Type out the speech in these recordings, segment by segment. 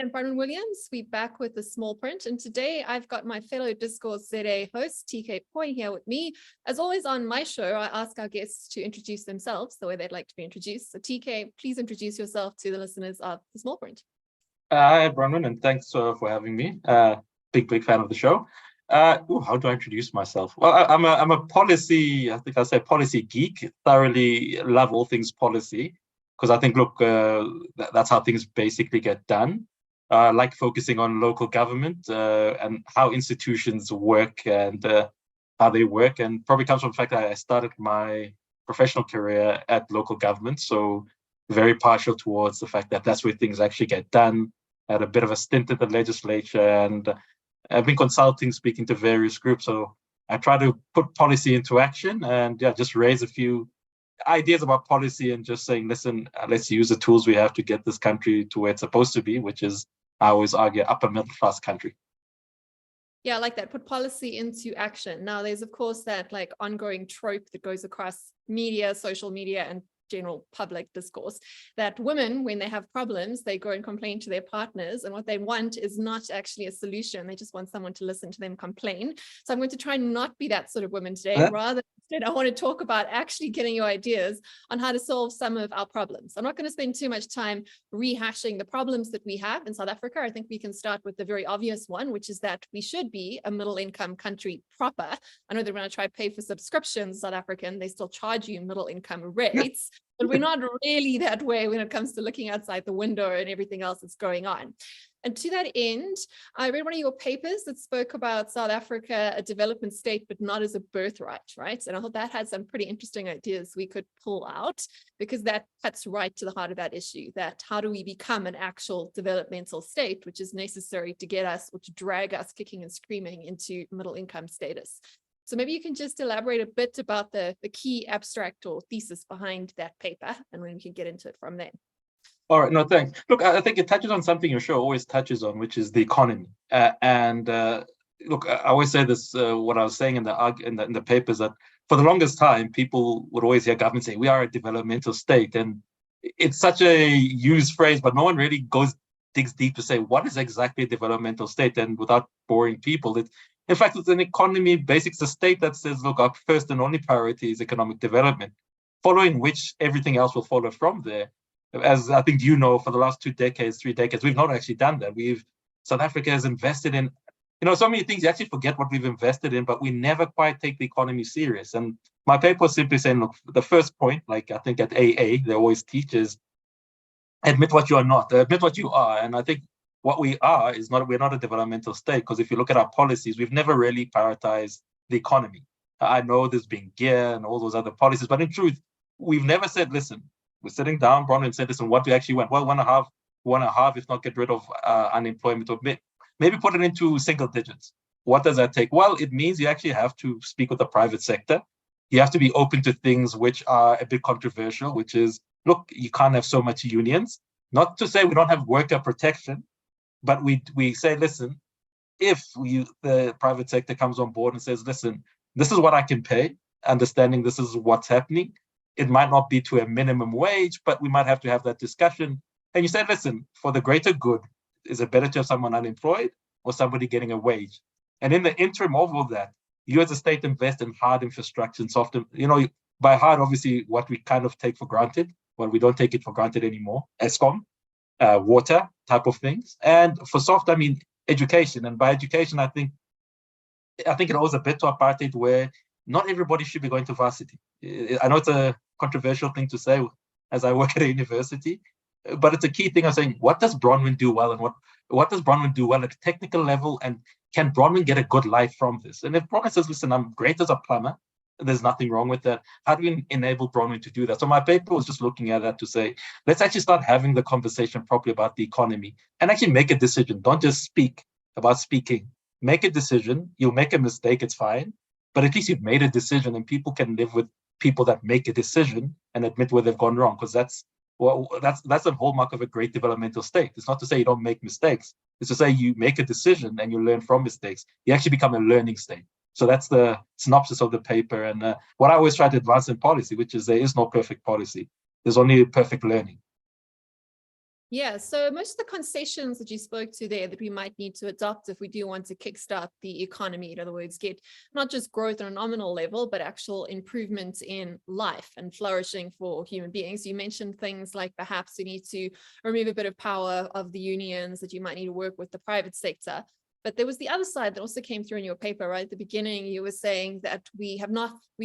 am Bronwyn Williams. We're back with the small print, and today I've got my fellow Discourse ZA host, TK Pooe, here with me. As always on my show, I ask our guests to introduce themselves the way they'd like to be introduced. So TK, please introduce yourself to the listeners of the small print. Hi, Bronwyn, and thanks for having me. Big fan of the show. How do I introduce myself? Well, I'm a policy, I think I'll say policy geek. Thoroughly love all things policy, because I think, look, that's how things basically get done. Like focusing on local government and how institutions work and how they work, and probably comes from the fact that I started my professional career at local government, so very partial towards the fact that that's where things actually get done. I had a bit of a stint in the legislature, and I've been consulting, speaking to various groups, so I try to put policy into action and just raise a few ideas about policy and just saying, listen, let's use the tools we have to get this country to where it's supposed to be, which is, I always argue, upper middle class country. Yeah, I like that. Put policy into action. Now, there's, of course, that like ongoing trope that goes across media, social media, and general public discourse that women, when they have problems, they go and complain to their partners, and what they want is not actually a solution. They just want someone to listen to them complain. So I'm going to try not be that sort of woman today. Rather, instead, I want to talk about actually getting your ideas on how to solve some of our problems. I'm not going to spend too much time rehashing the problems that we have in South Africa. I think we can start with the very obvious one, which is that we should be a middle income country proper. I know that when I try to pay for subscriptions, South African, they still charge you middle income rates. But we're not really that way when it comes to looking outside the window and everything else that's going on. And to that end, I read one of your papers that spoke about South Africa, a development state, but not as a birthright, right? And I thought that had some pretty interesting ideas we could pull out, because that cuts right to the heart of that issue, that how do we become an actual developmental state, which is necessary to get us or to drag us kicking and screaming into middle income status. So maybe you can just elaborate a bit about the key abstract or thesis behind that paper, and then we can get into it from there. All right, no, thanks. Look, I think it touches on something your show always touches on, which is the economy. Look, I always say this, what I was saying in the papers, that for the longest time, people would always hear government say, we are a developmental state. And it's such a used phrase, but no one really digs deep to say, what is exactly a developmental state? And without boring people, in fact, it's an economy, basically it's a state that says, look, our first and only priority is economic development, following which everything else will follow from there. As I think you know, for the last 2 decades, 3 decades, we've not actually done that. South Africa has invested in, so many things, you actually forget what we've invested in, but we never quite take the economy serious. And my paper was simply saying, look, the first point, like I think at AA, they always teach is admit what you are not, admit what you are. And I think what we are is we're not a developmental state, because if you look at our policies, we've never really prioritized the economy. I know there's been gear and all those other policies, but in truth, we've never said, listen, we're sitting down, Bronwyn, and said, listen, what do we actually want? Well, one and a half, if not get rid of unemployment, or maybe put it into single digits. What does that take? Well, it means you actually have to speak with the private sector. You have to be open to things which are a bit controversial, which is, look, you can't have so much unions. Not to say we don't have worker protection, but we say, listen, if the private sector comes on board and says, listen, this is what I can pay, understanding this is what's happening, it might not be to a minimum wage, but we might have to have that discussion. And you say, listen, for the greater good, is it better to have someone unemployed or somebody getting a wage? And in the interim of all that, you as a state invest in hard infrastructure and soft, by hard, obviously, what we kind of take for granted. Well, we don't take it for granted anymore. ESCOM, water type of things. And for soft, I mean education. And by education, I think it owes a bit to apartheid, where not everybody should be going to varsity. I know it's a controversial thing to say as I work at a university, but it's a key thing of saying, what does Bronwyn do well, and what does Bronwyn do well at a technical level, and can Bronwyn get a good life from this? And if Bronwyn says, listen, I'm great as a plumber, there's nothing wrong with that. How do we enable Bronwyn to do that? So my paper was just looking at that to say, let's actually start having the conversation properly about the economy and actually make a decision. Don't just speak about speaking. Make a decision. You'll make a mistake, it's fine. But at least you've made a decision, and people can live with people that make a decision and admit where they've gone wrong, because that's a hallmark of a great developmental state. It's not to say you don't make mistakes. It's to say you make a decision and you learn from mistakes. You actually become a learning state. So that's the synopsis of the paper. And what I always try to advance in policy, which is there is no perfect policy. There's only perfect learning. Yeah, so most of the concessions that you spoke to there that we might need to adopt if we do want to kickstart the economy, in other words, get not just growth on a nominal level, but actual improvement in life and flourishing for human beings. You mentioned things like perhaps we need to remove a bit of power of the unions, that you might need to work with the private sector. But there was the other side that also came through in your paper, right? At the beginning, you were saying that we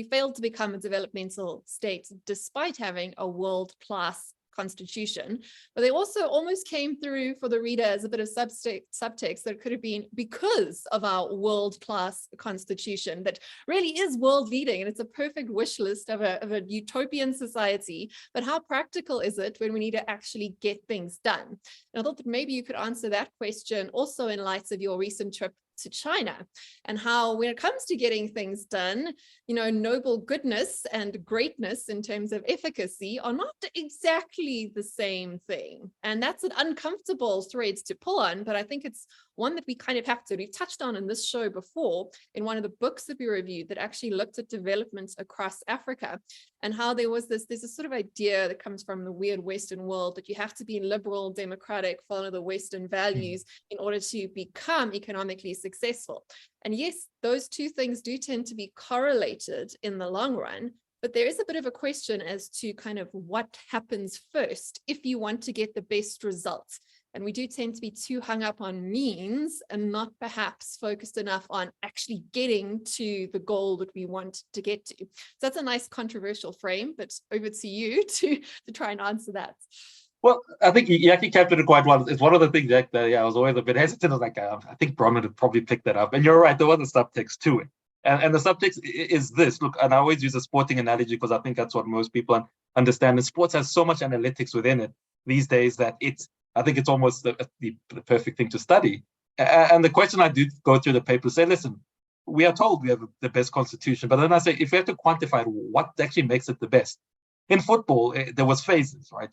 failed to become a developmental state despite having a world-class constitution, but they also almost came through for the reader as a bit of subtext that could have been because of our world-class constitution that really is world leading, and it's a perfect wish list of a utopian society. But how practical is it when we need to actually get things done? And I thought that maybe you could answer that question also in light of your recent trip to China, and how when it comes to getting things done, noble goodness and greatness in terms of efficacy are not exactly the same thing. And that's an uncomfortable thread to pull on, but I think it's one that we kind of have to. We've touched on in this show before in one of the books that we reviewed that actually looked at developments across Africa, and how there's this sort of idea that comes from the weird Western world that you have to be liberal, democratic, follow the Western values in order to become economically successful. And yes, those two things do tend to be correlated in the long run, but there is a bit of a question as to kind of what happens first if you want to get the best results. And we do tend to be too hung up on means and not perhaps focused enough on actually getting to the goal that we want to get to. So that's a nice controversial frame, but over to you to try and answer that. Well, I think you actually captured it quite well. It's one of the things that I was always a bit hesitant. I was like, I think Bronwyn would probably pick that up. And you're right, there was a subtext to it. And the subtext is this. Look, and I always use a sporting analogy because I think that's what most people understand. And sports has so much analytics within it these days that I think it's almost the perfect thing to study. And the question I do go through the paper say, listen, we are told we have the best constitution. But then I say, if we have to quantify it, what actually makes it the best? In football, there was phases, right?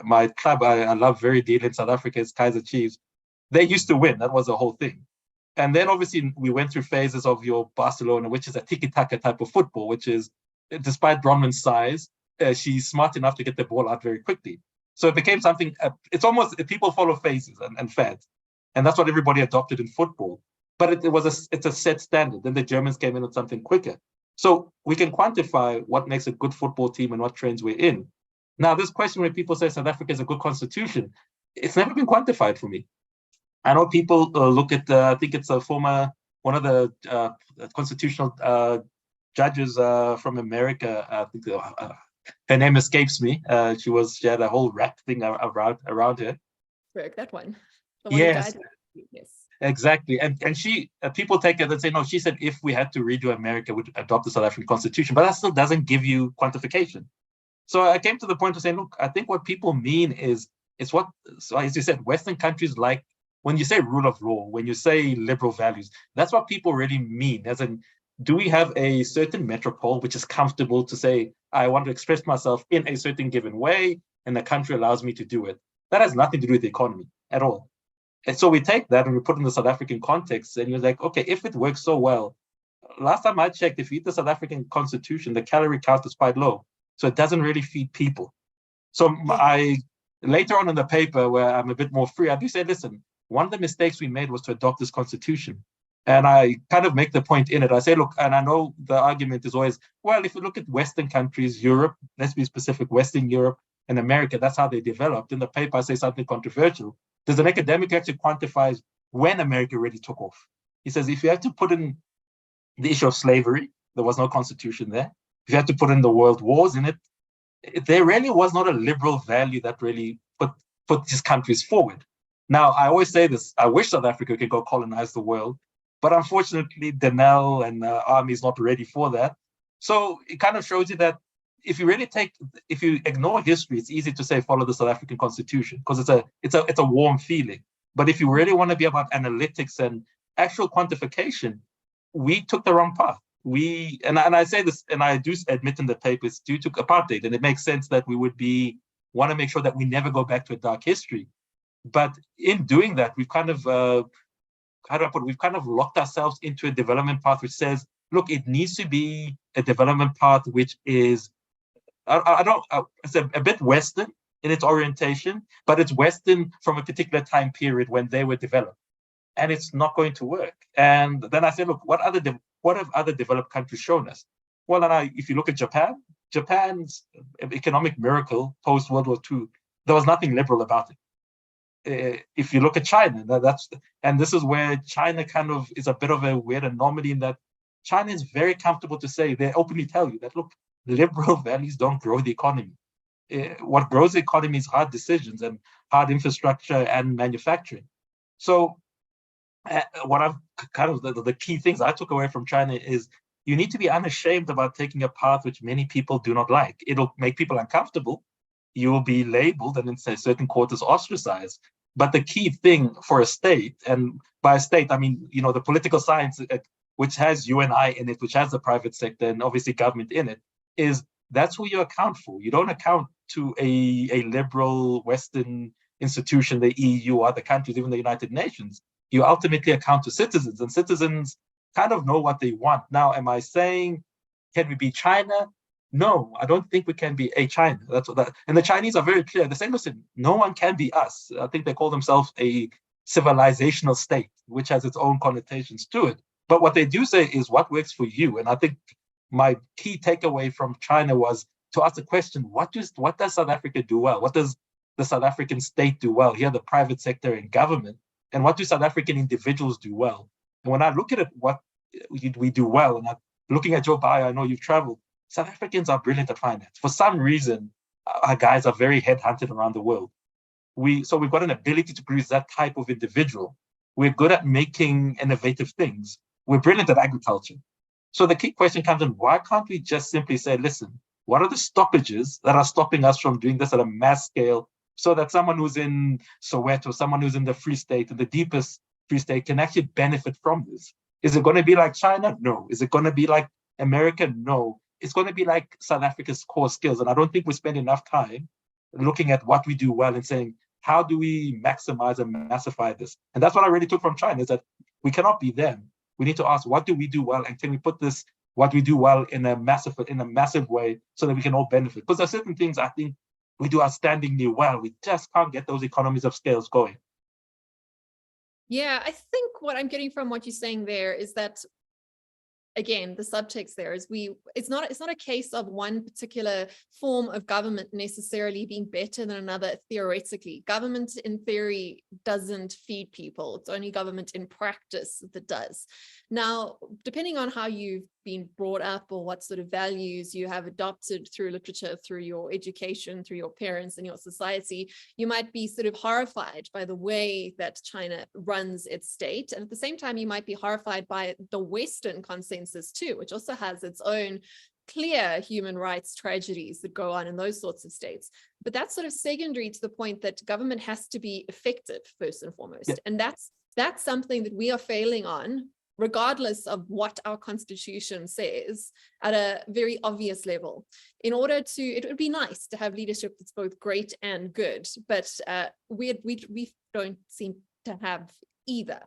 My club, I love very dearly in South Africa, is Kaizer Chiefs. They used to win. That was the whole thing. And then obviously we went through phases of your Barcelona, which is a tiki-taka type of football, which is, despite Bronwyn's size, she's smart enough to get the ball out very quickly. So it became something, it's almost, people follow phases and fads. And that's what everybody adopted in football. But it's a set standard. Then the Germans came in with something quicker. So we can quantify what makes a good football team and what trends we're in. Now, this question where people say South Africa is a good constitution, it's never been quantified for me. I know people look at, I think it's one of the constitutional judges from America. I think her name escapes me. She had a whole rap thing around her. Rick, that one. Yes. Yes. Exactly. And she, people take it and say, no, she said if we had to redo America, we'd adopt the South African constitution, but that still doesn't give you quantification. So I came to the point of saying, look, I think what people mean is what, so as you said, Western countries like, when you say rule of law, when you say liberal values, that's what people really mean. As in, do we have a certain metropole which is comfortable to say, I want to express myself in a certain given way, and the country allows me to do it? That has nothing to do with the economy at all. And so we take that and we put in the South African context, and you're like, okay, if it works so well, last time I checked, if you eat the South African constitution, the calorie count is quite low. So it doesn't really feed people. So later on in the paper, where I'm a bit more free, I do say, listen, one of the mistakes we made was to adopt this constitution. And I kind of make the point in it. I say, look, and I know the argument is always, well, if you look at Western countries, Europe, let's be specific, Western Europe and America, that's how they developed. In the paper, I say something controversial. There's an academic who actually quantifies when America really took off. He says, if you have to put in the issue of slavery, there was no constitution there. If you have to put in the world wars in it, there really was not a liberal value that really put these countries forward. Now, I always say this, I wish South Africa could go colonize the world, but unfortunately, Denel and army is not ready for that. So it kind of shows you that if you ignore history, it's easy to say follow the South African constitution because it's a warm feeling. But if you really want to be about analytics and actual quantification, we took the wrong path. And I say this, and I do admit in the paper, it's due to apartheid, and it makes sense that we would want to make sure that we never go back to a dark history. But in doing that, we've kind of locked ourselves into a development path which says, look, it needs to be a development path which is, it's a bit Western in its orientation, but it's Western from a particular time period when they were developed. And it's not going to work. And then I said, look, what have other developed countries shown us? Well, if you look at Japan, Japan's economic miracle post World War II, there was nothing liberal about it. If you look at China, and this is where China kind of is a bit of a weird anomaly in that China is very comfortable to say, they openly tell you that, look, liberal values don't grow the economy. What grows the economy is hard decisions and hard infrastructure and manufacturing. So what I've kind of the key things I took away from China is you need to be unashamed about taking a path which many people do not like. It'll make people uncomfortable. You will be labeled and in certain quarters ostracized. But the key thing for a state, and by a state, I mean, the political science, which has you and I in it, which has the private sector and obviously government in it, is that's who you account for. You don't account to a liberal Western institution, the EU, other countries, even the United Nations. You ultimately account to citizens, and citizens kind of know what they want. Now, am I saying, can we be China? No, I don't think we can be a China. And the Chinese are very clear. The same person, no one can be us. I think they call themselves a civilizational state, which has its own connotations to it. But what they do say is what works for you. And I think my key takeaway from China was to ask the question, what does South Africa do well? What does the South African state do well? Here, the private sector and government. And what do South African individuals do well? And when I look at it, what we do well, and I'm looking at your bio, I know you've traveled, South Africans are brilliant at finance. For some reason, our guys are very headhunted around the world. So we've got an ability to produce that type of individual. We're good at making innovative things. We're brilliant at agriculture. So the key question comes in, why can't we just simply say, listen, what are the stoppages that are stopping us from doing this at a mass scale so that someone who's in Soweto, someone who's in the Free State, the deepest Free State, can actually benefit from this? Is it going to be like China? No. Is it going to be like America? No. It's going to be like South Africa's core skills. And I don't think we spend enough time looking at what we do well and saying, how do we maximize and massify this? And that's what I really took from China, is that we cannot be them. We need to ask, what do we do well? And can we put this, what we do well, in a massive way so that we can all benefit? Because there are certain things I think we do outstandingly well. We just can't get those economies of scales going. Yeah, I think what I'm getting from what you're saying there is that, again, the subtext there is it's not a case of one particular form of government necessarily being better than another theoretically. Government in theory doesn't feed people. It's only government in practice that does. Now, depending on how you've been brought up or what sort of values you have adopted through literature, through your education, through your parents and your society, you might be sort of horrified by the way that China runs its state. And at the same time, you might be horrified by the Western consensus too, which also has its own clear human rights tragedies that go on in those sorts of states. But that's sort of secondary to the point that government has to be effective first and foremost. Yeah. And that's something that we are failing on, regardless of what our constitution says, at a very obvious level. It would be nice to have leadership that's both great and good, but we don't seem to have either.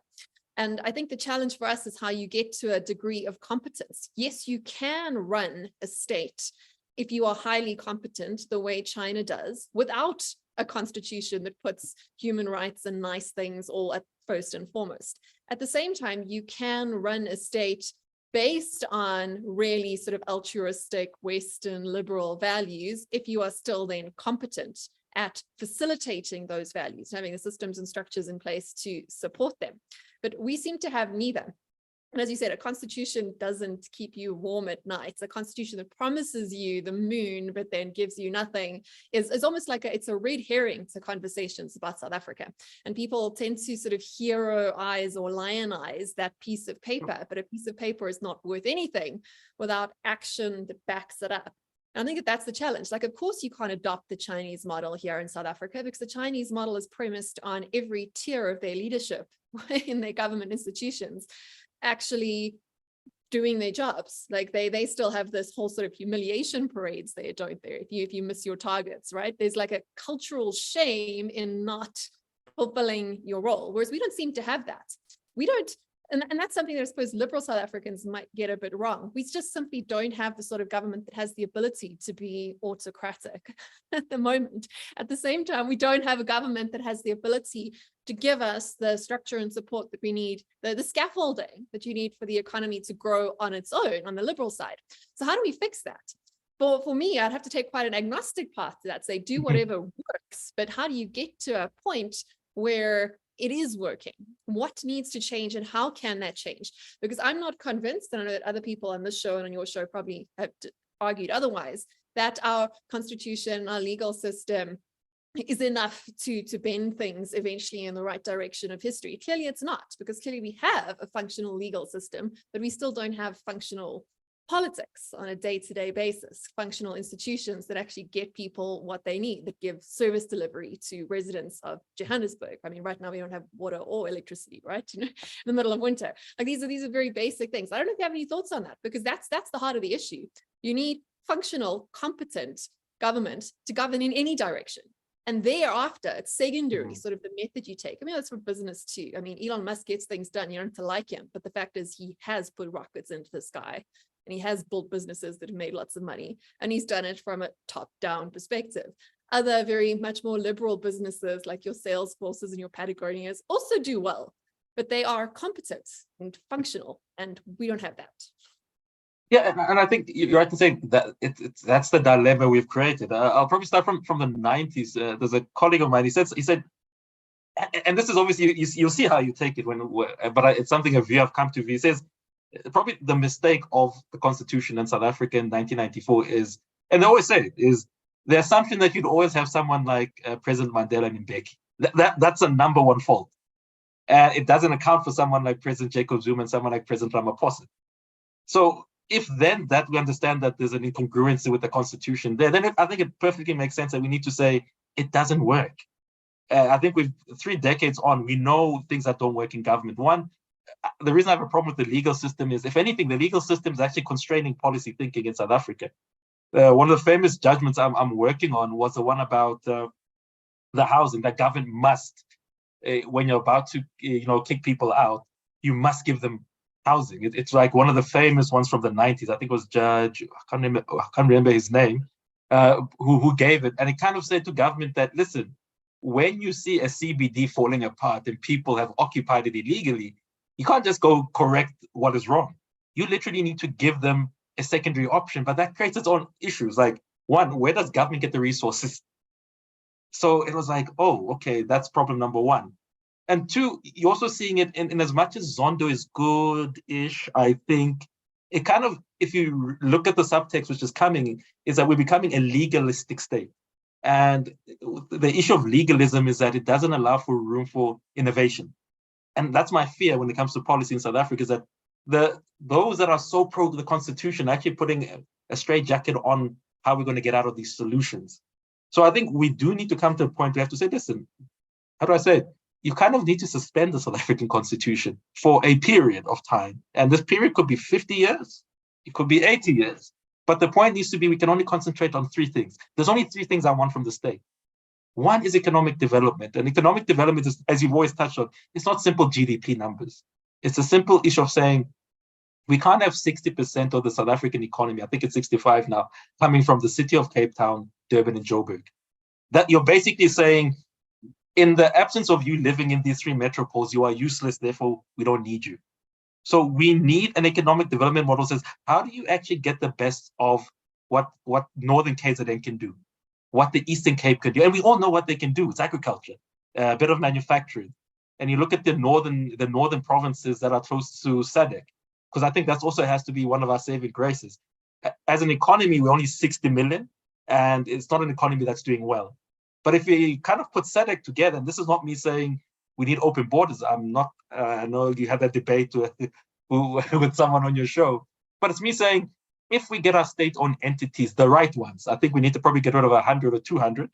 And I think the challenge for us is how you get to a degree of competence. Yes, you can run a state if you are highly competent, the way China does, without a constitution that puts human rights and nice things all at first and foremost. At the same time, you can run a state based on really sort of altruistic Western liberal values if you are still then competent at facilitating those values, having the systems and structures in place to support them. But we seem to have neither. And as you said, a constitution doesn't keep you warm at night. A constitution that promises you the moon, but then gives you nothing is almost like it's a red herring to conversations about South Africa. And people tend to sort of heroize or lionize that piece of paper, but a piece of paper is not worth anything without action that backs it up. And I think that's the challenge. Like, of course, you can't adopt the Chinese model here in South Africa because the Chinese model is premised on every tier of their leadership in their government institutions actually doing their jobs. Like they still have this whole sort of humiliation parades there, don't they? If you miss your targets, right? There's like a cultural shame in not fulfilling your role, whereas we don't seem to have that. We don't, And that's something that I suppose liberal South Africans might get a bit wrong. We just simply don't have the sort of government that has the ability to be autocratic at the moment. At the same time, we don't have a government that has the ability to give us the structure and support that we need, the scaffolding that you need for the economy to grow on its own on the liberal side. So how do we fix that? For me, I'd have to take quite an agnostic path to that, say do whatever works, but how do you get to a point where it is working? What needs to change and how can that change? Because I'm not convinced, and I know that other people on this show and on your show probably have argued otherwise, that our constitution, our legal system is enough to bend things eventually in the right direction of history. Clearly it's not, because clearly we have a functional legal system, but we still don't have functional politics on a day-to-day basis, functional institutions that actually get people what they need, that give service delivery to residents of Johannesburg. I mean, right now we don't have water or electricity, right? You know, in the middle of winter. Like these are very basic things. I don't know if you have any thoughts on that, because that's the heart of the issue. You need functional, competent government to govern in any direction. And thereafter, it's secondary, sort of the method you take. I mean, that's for business too. I mean, Elon Musk gets things done. You don't have to like him, but the fact is he has put rockets into the sky. And he has built businesses that have made lots of money, and he's done it from a top-down perspective. Other very much more liberal businesses like your Salesforces and your Patagonias also do well, but they are competent and functional, and we don't have that. Yeah, and I think you're right in saying that that's the dilemma we've created. I'll probably start from the 90s. There's a colleague of mine, he said, and this is obviously, you'll see how you take it, but it's something a view I've come to view. He says, probably the mistake of the constitution in South Africa in 1994 is, and they always say it, is the assumption that you'd always have someone like President Mandela and Mbeki. That's a number one fault. And it doesn't account for someone like President Jacob Zuma and someone like President Ramaphosa. So if then that we understand that there's an incongruency with the constitution there, then I think it perfectly makes sense that we need to say it doesn't work. I think we've 3 decades on, we know things that don't work in government. One, the reason I have a problem with the legal system is, if anything, the legal system is actually constraining policy thinking in South Africa. One of the famous judgments I'm working on was the one about the housing, that government must, when you're about to kick people out, you must give them housing. It's like one of the famous ones from the 90s. I think it was Judge, I can't remember his name, who gave it. And it kind of said to government that, listen, when you see a CBD falling apart and people have occupied it illegally, you can't just go correct what is wrong. You literally need to give them a secondary option, but that creates its own issues. Like, one, where does government get the resources? So it was like, oh, okay, that's problem number one. And two, you're also seeing it in as much as Zondo is good-ish, I think it kind of, if you look at the subtext which is coming, is that we're becoming a legalistic state. And the issue of legalism is that it doesn't allow for room for innovation. And that's my fear when it comes to policy in South Africa, is that those that are so pro to the constitution are actually putting a straitjacket on how we're going to get out of these solutions. So I think we do need to come to a point we have to say, listen, how do I say it? You kind of need to suspend the South African constitution for a period of time. And this period could be 50 years, it could be 80 years. But the point needs to be, we can only concentrate on 3 things. There's only 3 things I want from the state. One is economic development. And economic development is, as you've always touched on, it's not simple GDP numbers. It's a simple issue of saying, we can't have 60% of the South African economy, I think it's 65 now, coming from the city of Cape Town, Durban, and Joburg. That you're basically saying, in the absence of you living in these 3 metropoles, you are useless, therefore we don't need you. So we need an economic development model that says, how do you actually get the best of what Northern KZN can do, what the Eastern Cape can do? And we all know what they can do. It's agriculture, a bit of manufacturing. And you look at the northern provinces that are close to SADC, because I think that also has to be one of our saving graces. As an economy, we're only 60 million, and it's not an economy that's doing well. But if we kind of put SADC together, and this is not me saying we need open borders. I'm not, I know you had that debate with someone on your show, but it's me saying, if we get our state-owned entities, the right ones, I think we need to probably get rid of 100 or 200.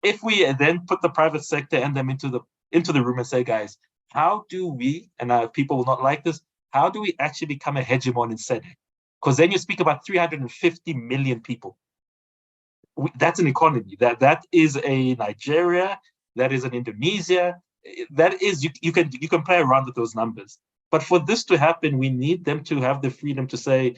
If we then put the private sector and them into the room and say, guys, how do we, and people will not like this, how do we actually become a hegemon in SADC? Because then you speak about 350 million people. That's an economy. That is a Nigeria. That is an Indonesia. That is, you can play around with those numbers. But for this to happen, we need them to have the freedom to say,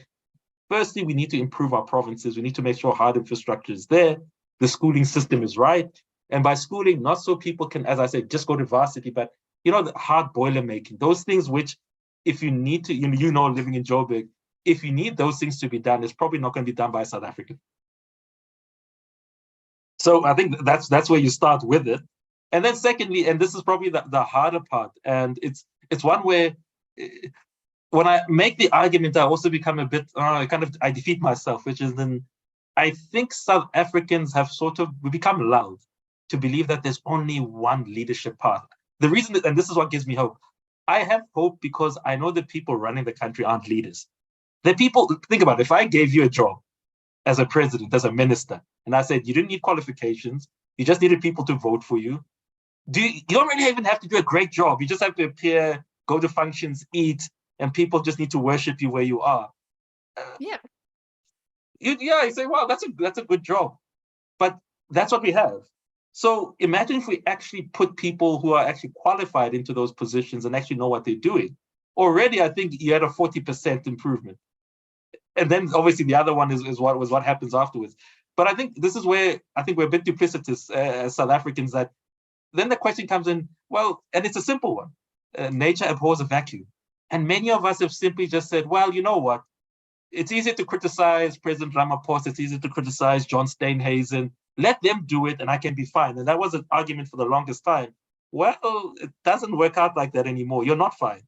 firstly, we need to improve our provinces. We need to make sure hard infrastructure is there. The schooling system is right. And by schooling, not so people can, as I said, just go to varsity, but the hard boiler making, those things which, if you need to, living in Joburg, if you need those things to be done, it's probably not going to be done by South Africa. So I think that's where you start with it. And then secondly, and this is probably the harder part, and it's one where when I make the argument, I also become a bit, I defeat myself, which is then I think South Africans have we become lulled to believe that there's only one leadership path. The reason, and this is what gives me hope, I have hope because I know the people running the country aren't leaders. The people, think about it, if I gave you a job as a president, as a minister, and I said, you didn't need qualifications, you just needed people to vote for you. You don't really even have to do a great job. You just have to appear, go to functions, eat, and people just need to worship you where you are. Yeah. You say, wow, that's a good job. But that's what we have. So imagine if we actually put people who are actually qualified into those positions and actually know what they're doing. Already, I think you had a 40% improvement. And then obviously the other one is what happens afterwards. But I think this is where I think we're a bit duplicitous as South Africans, that then the question comes in, well, and it's a simple one. Nature abhors a vacuum. And many of us have simply just said, well, you know what? It's easy to criticize President Ramaphosa. It's easy to criticize John Steenhuisen. Let them do it and I can be fine. And that was an argument for the longest time. Well, it doesn't work out like that anymore. You're not fine.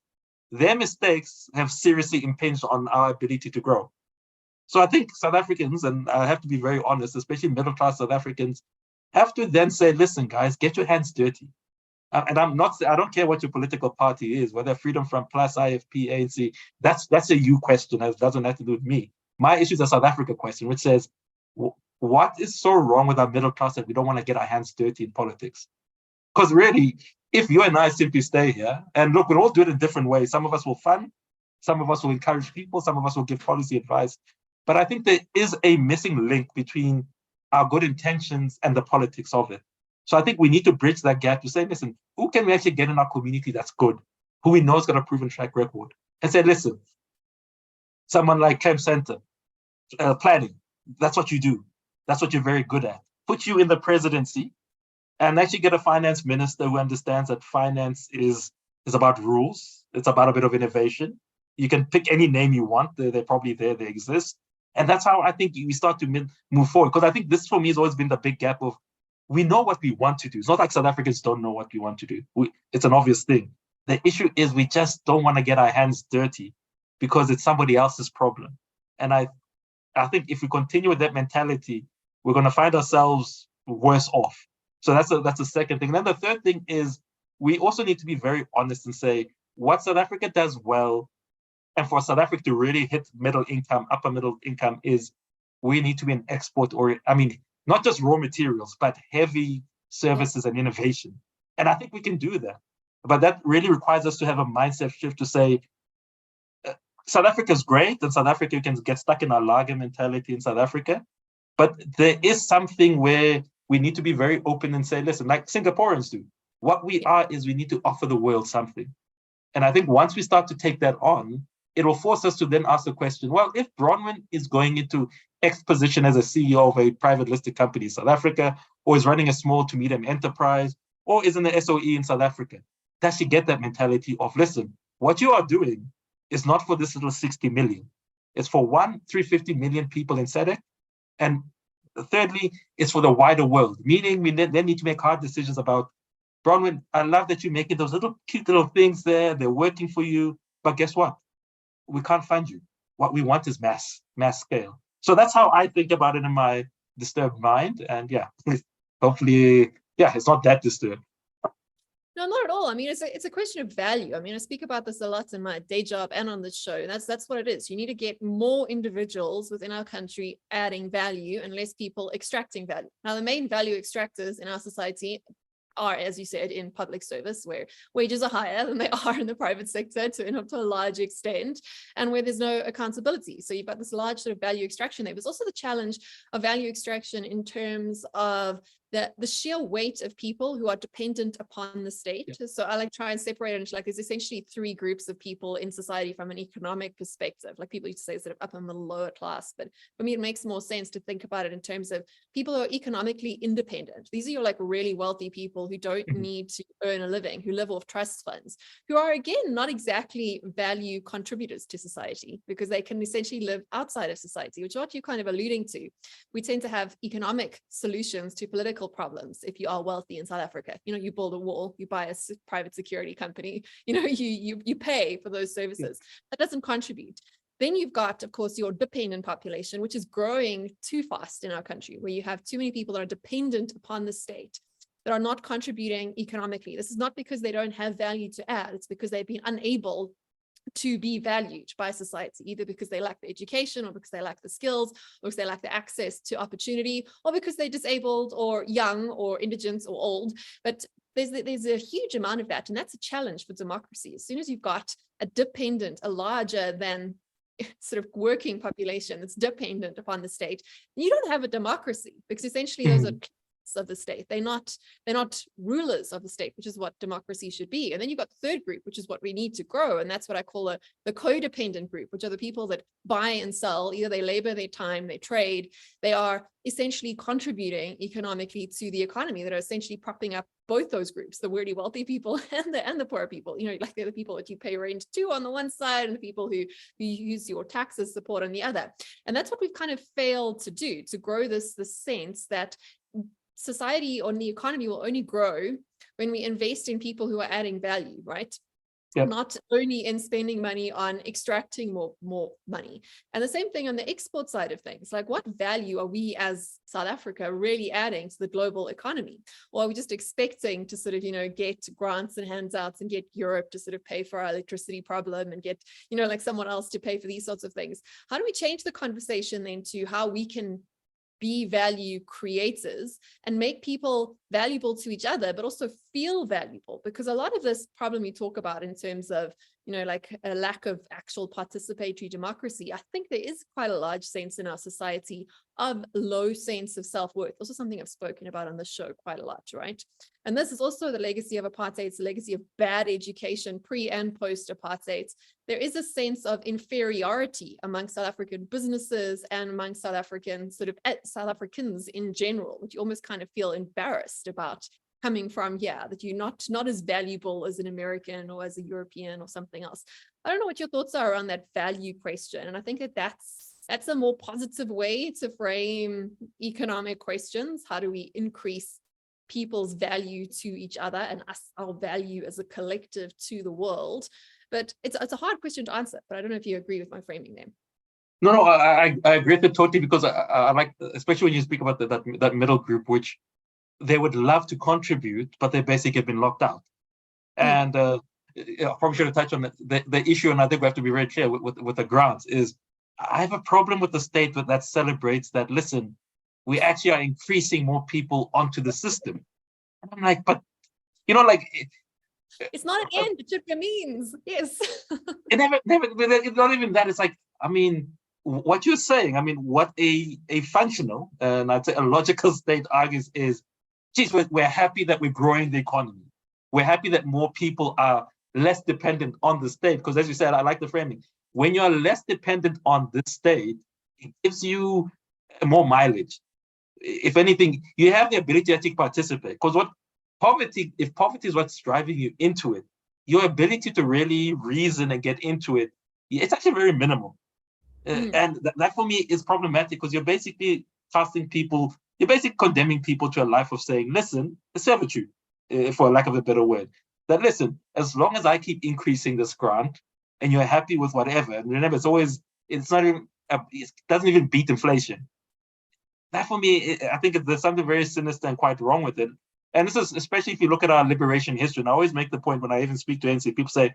Their mistakes have seriously impinged on our ability to grow. So I think South Africans, and I have to be very honest, especially middle-class South Africans, have to then say, listen, guys, get your hands dirty. And I don't care what your political party is, whether Freedom Front Plus, IFP, ANC, that's a you question. That doesn't have to do with me. My issue is a South Africa question, which says, what is so wrong with our middle class that we don't want to get our hands dirty in politics? Because really, if you and I simply stay here, and look, we'll all do it in different ways. Some of us will fund, some of us will encourage people, some of us will give policy advice. But I think there is a missing link between our good intentions and the politics of it. So I think we need to bridge that gap to say, listen, who can we actually get in our community that's good, who we know has got a proven track record, and say, listen, someone like Clem Center, planning, that's what you do. That's what you're very good at. Put you in the presidency and actually get a finance minister who understands that finance is about rules. It's about a bit of innovation. You can pick any name you want. They're probably there, they exist. And that's how I think we start to move forward. Because I think this for me has always been the big gap of, we know what we want to do. It's not like South Africans don't know what we want to do. It's an obvious thing. The issue is we just don't want to get our hands dirty because it's somebody else's problem. And I think if we continue with that mentality, we're going to find ourselves worse off. So that's the second thing. And then the third thing is we also need to be very honest and say what South Africa does well, and for South Africa to really hit upper middle income, is we need to be an export, or not just raw materials, but heavy services and innovation. And I think we can do that. But that really requires us to have a mindset shift to say, South Africa is great, and South Africa can get stuck in our lager mentality in South Africa. But there is something where we need to be very open and say, listen, like Singaporeans do, what we are is we need to offer the world something. And I think once we start to take that on, it will force us to then ask the question, well, if Bronwyn is going into X position as a CEO of a private listed company in South Africa, or is running a small to medium enterprise, or is in the SOE in South Africa, does she get that mentality of, listen, what you are doing is not for this little 60 million. It's for 350 million people in SADC. And thirdly, it's for the wider world, meaning we then need to make hard decisions about, Bronwyn, I love that you're making those little cute little things there. They're working for you. But guess what? We can't fund you. What we want is mass scale. So that's how I think about it in my disturbed mind. And hopefully, it's not that disturbed. No, not at all. It's a question of value. I speak about this a lot in my day job and on this show. And that's what it is. You need to get more individuals within our country adding value and less people extracting value. Now, the main value extractors in our society are, as you said, in public service, where wages are higher than they are in the private sector to a large extent, and where there's no accountability. So you've got this large sort of value extraction there. There's also the challenge of value extraction in terms of the sheer weight of people who are dependent upon the state. Yeah. So I like try and separate it into like there's essentially three groups of people in society from an economic perspective. Like people used to say sort of upper middle, lower class, but for me it makes more sense to think about it in terms of people who are economically independent. These are your like really wealthy people who don't need to earn a living, who live off trust funds, who are again not exactly value contributors to society because they can essentially live outside of society, which is what you're kind of alluding to. We tend to have economic solutions to political problems if you are wealthy in South Africa. You know, you build a wall, you buy a private security company, you know, you pay for those services. That doesn't contribute. Then you've got, of course, your dependent population, which is growing too fast in our country, where you have too many people that are dependent upon the state, that are not contributing economically. This is not because they don't have value to add, it's because they've been unable to be valued by society, either because they lack the education or because they lack the skills or because they lack the access to opportunity or because they're disabled or young or indigent or old. But there's a huge amount of that, and that's a challenge for democracy. As soon as you've got a dependent, a larger than sort of working population that's dependent upon the state, you don't have a democracy, because essentially those are of the state. They're not rulers of the state, which is what democracy should be. And then you've got the third group, which is what we need to grow. And that's what I call the codependent group, which are the people that buy and sell. Either they labor their time, they trade, they are essentially contributing economically to the economy, that are essentially propping up both those groups, the really wealthy people and the poor people. You know, like they're the people that you pay rent to on the one side and the people who use your taxes support on the other. And that's what we've kind of failed to do, to grow this sense that society or the economy will only grow when we invest in people who are adding value, right? Yep. Not only in spending money on extracting more money. And the same thing on the export side of things. Like, what value are we as South Africa really adding to the global economy? Or are we just expecting to sort of, you know, get grants and handouts and get Europe to sort of pay for our electricity problem and get, you know, like someone else to pay for these sorts of things? How do we change the conversation then to how we can be value creators and make people valuable to each other, but also feel valuable? Because a lot of this problem you talk about in terms of, you know, like a lack of actual participatory democracy, I think there is quite a large sense in our society of low sense of self-worth. Also something I've spoken about on the show quite a lot, right? And this is also the legacy of apartheid. It's the legacy of bad education, pre and post apartheid. There is a sense of inferiority among South African businesses and among South Africans in general, which you almost kind of feel embarrassed about coming from here, that you're not as valuable as an American or as a European or something else. I don't know what your thoughts are around that value question. And I think that's a more positive way to frame economic questions. How do we increase people's value to each other and our value as a collective to the world? But it's a hard question to answer, but I don't know if you agree with my framing there. No, I agree with it totally, because I like, especially when you speak about that middle group, which they would love to contribute, but they basically have been locked out. And I probably should have touched on the issue, and I think we have to be very clear with the grants, is I have a problem with the state that celebrates that, listen, we actually are increasing more people onto the system. And I'm like, but, you know, like... It's not an end, it's just a means, yes. It's not even that. It's like, I mean, what you're saying, I mean, what a functional, and I'd say a logical state argues is, geez, we're happy that we're growing the economy. We're happy that more people are less dependent on the state. Because as you said, I like the framing. When you're less dependent on the state, it gives you more mileage. If anything, you have the ability to actually participate. Because if poverty is what's driving you into it, your ability to really reason and get into it, it's actually very minimal. And that for me is problematic, because you're basically you're basically condemning people to a life of saying, listen, a servitude, for lack of a better word, that listen, as long as I keep increasing this grant and you're happy with whatever, and remember, it doesn't even beat inflation. That for me, I think there's something very sinister and quite wrong with it. And this is especially if you look at our liberation history. And I always make the point when I even speak to ANC, people say,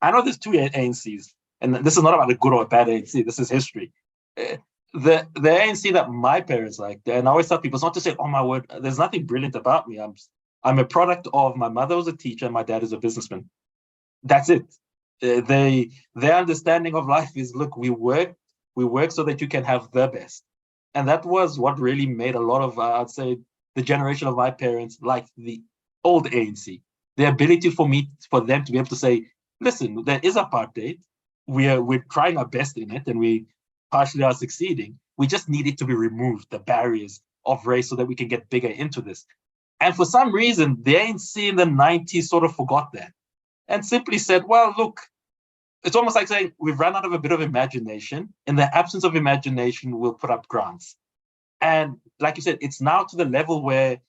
I know there's two ANCs, and this is not about a good or a bad ANC, this is history. The ANC that my parents liked, and I always tell people, it's not to say, oh my word, there's nothing brilliant about me. I'm a product of my mother was a teacher and my dad is a businessman. That's it. Their understanding of life is, look, we work so that you can have the best. And that was what really made a lot of, I'd say, the generation of my parents like the old ANC. The ability for them to be able to say, listen, there is apartheid. We're trying our best in it, and we partially are succeeding. We just need it to be removed, the barriers of race, so that we can get bigger into this. And for some reason, the ANC in the 90s sort of forgot that and simply said, well, look, it's almost like saying we've run out of a bit of imagination. In the absence of imagination, we'll put up grants. And like you said, it's now to the level where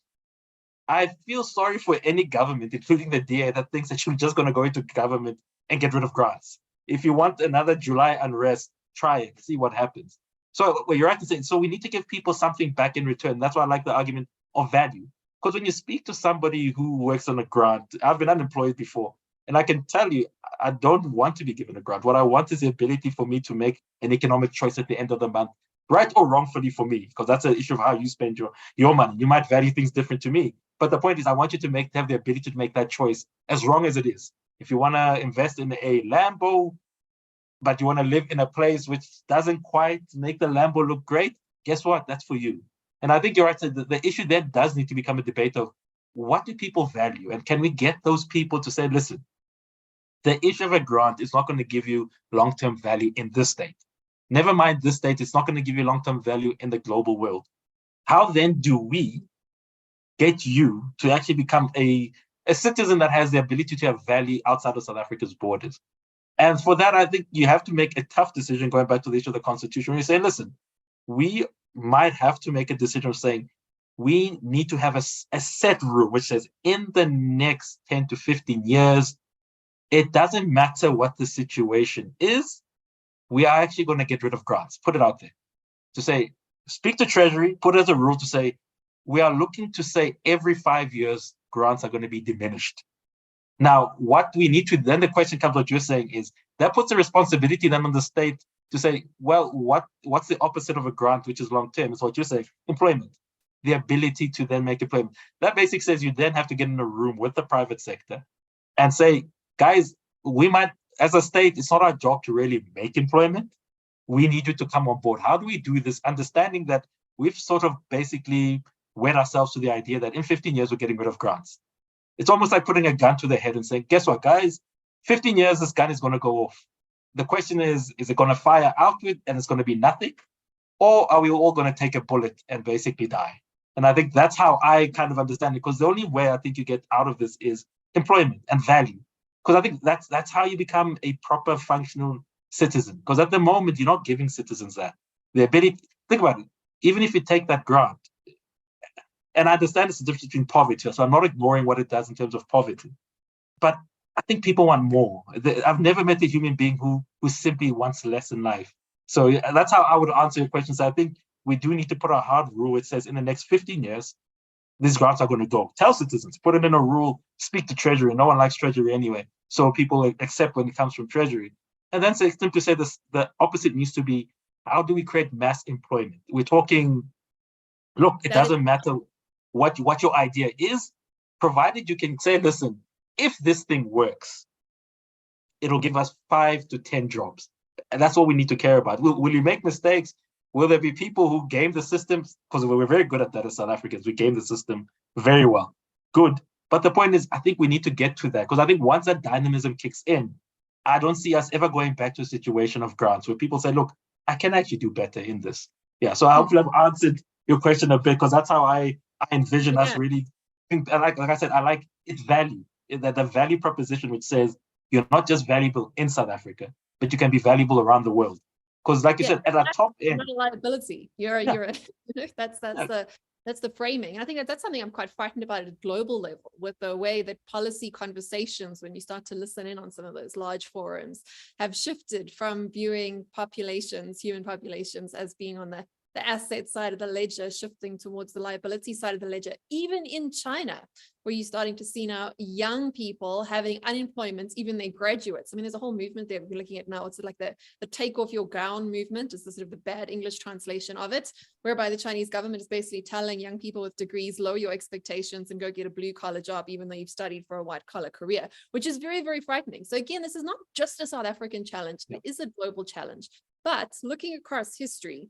I feel sorry for any government, including the DA, that thinks that you're just going to go into government and get rid of grants. If you want another July unrest, try it, see what happens. So well, you're right to say, so we need to give people something back in return. That's why I like the argument of value. Because when you speak to somebody who works on a grant, I've been unemployed before, and I can tell you, I don't want to be given a grant. What I want is the ability for me to make an economic choice at the end of the month, right or wrongfully for me, because that's an issue of how you spend your money. You might value things different to me. But the point is, I want you to have the ability to make that choice as wrong as it is. If you want to invest in a Lambo, but you want to live in a place which doesn't quite make the Lambo look great, guess what? That's for you. And I think you're right. So the issue there does need to become a debate of what do people value? And can we get those people to say, listen, the issue of a grant is not going to give you long-term value in this state. Never mind this state, it's not going to give you long-term value in the global world. How then do we get you to actually become a citizen that has the ability to have value outside of South Africa's borders? And for that, I think you have to make a tough decision, going back to the issue of the constitution, where you say, listen, we might have to make a decision of saying, we need to have a set rule, which says in the next 10 to 15 years, it doesn't matter what the situation is, we are actually going to get rid of grants. Put it out there. To say, speak to Treasury, put it as a rule to say, we are looking to say every 5 years, grants are going to be diminished. Now, what we need to, then the question comes, what you're saying is, that puts a responsibility then on the state to say, well, what's the opposite of a grant, which is long-term? Is what you're saying, employment. The ability to then make employment. That basically says you then have to get in a room with the private sector and say, guys, we might, as a state, it's not our job to really make employment. We need you to come on board. How do we do this? Understanding that we've sort of basically wed ourselves to the idea that in 15 years, we're getting rid of grants. It's almost like putting a gun to their head and saying, guess what, guys? 15 years, this gun is going to go off. The question is it going to fire outward and it's going to be nothing? Or are we all going to take a bullet and basically die? And I think that's how I kind of understand it, because the only way I think you get out of this is employment and value. Because I think that's how you become a proper functional citizen. Because at the moment, you're not giving citizens that. The ability, think about it, even if you take that grant, and I understand it's the difference between poverty, so I'm not ignoring what it does in terms of poverty. But I think people want more. I've never met a human being who simply wants less in life. So that's how I would answer your question. So I think we do need to put a hard rule. It says in the next 15 years, these grants are going to go. Tell citizens, put it in a rule, speak to Treasury. No one likes Treasury anyway. So people accept when it comes from Treasury. And then simply say this, the opposite needs to be, how do we create mass employment? We're talking, look, it doesn't matter what your idea is, provided you can say, listen, if this thing works, it'll give us 5 to 10 jobs. And that's what we need to care about. Will you make mistakes? Will there be people who game the system? Because we're very good at that as South Africans. We game the system very well. Good. But the point is, I think we need to get to that. Because I think once that dynamism kicks in, I don't see us ever going back to a situation of grants where people say, look, I can actually do better in this. Yeah, so I hope I've answered your question a bit, because that's how I envision us really. And like I said, I like its value, that the value proposition which says you're not just valuable in South Africa, but you can be valuable around the world. Because like you said, at our top end, not a liability. That's the framing. I think that's something I'm quite frightened about at a global level, with the way that policy conversations, when you start to listen in on some of those large forums, have shifted from viewing human populations as being on the asset side of the ledger, shifting towards the liability side of the ledger. Even in China, where you're starting to see now young people having unemployment, even their graduates. I mean, there's a whole movement there we're looking at now. It's like the take off your gown movement is the sort of the bad English translation of it, whereby the Chinese government is basically telling young people with degrees, lower your expectations and go get a blue collar job, even though you've studied for a white collar career, which is very, very frightening. So again, this is not just a South African challenge. It is a global challenge. But looking across history,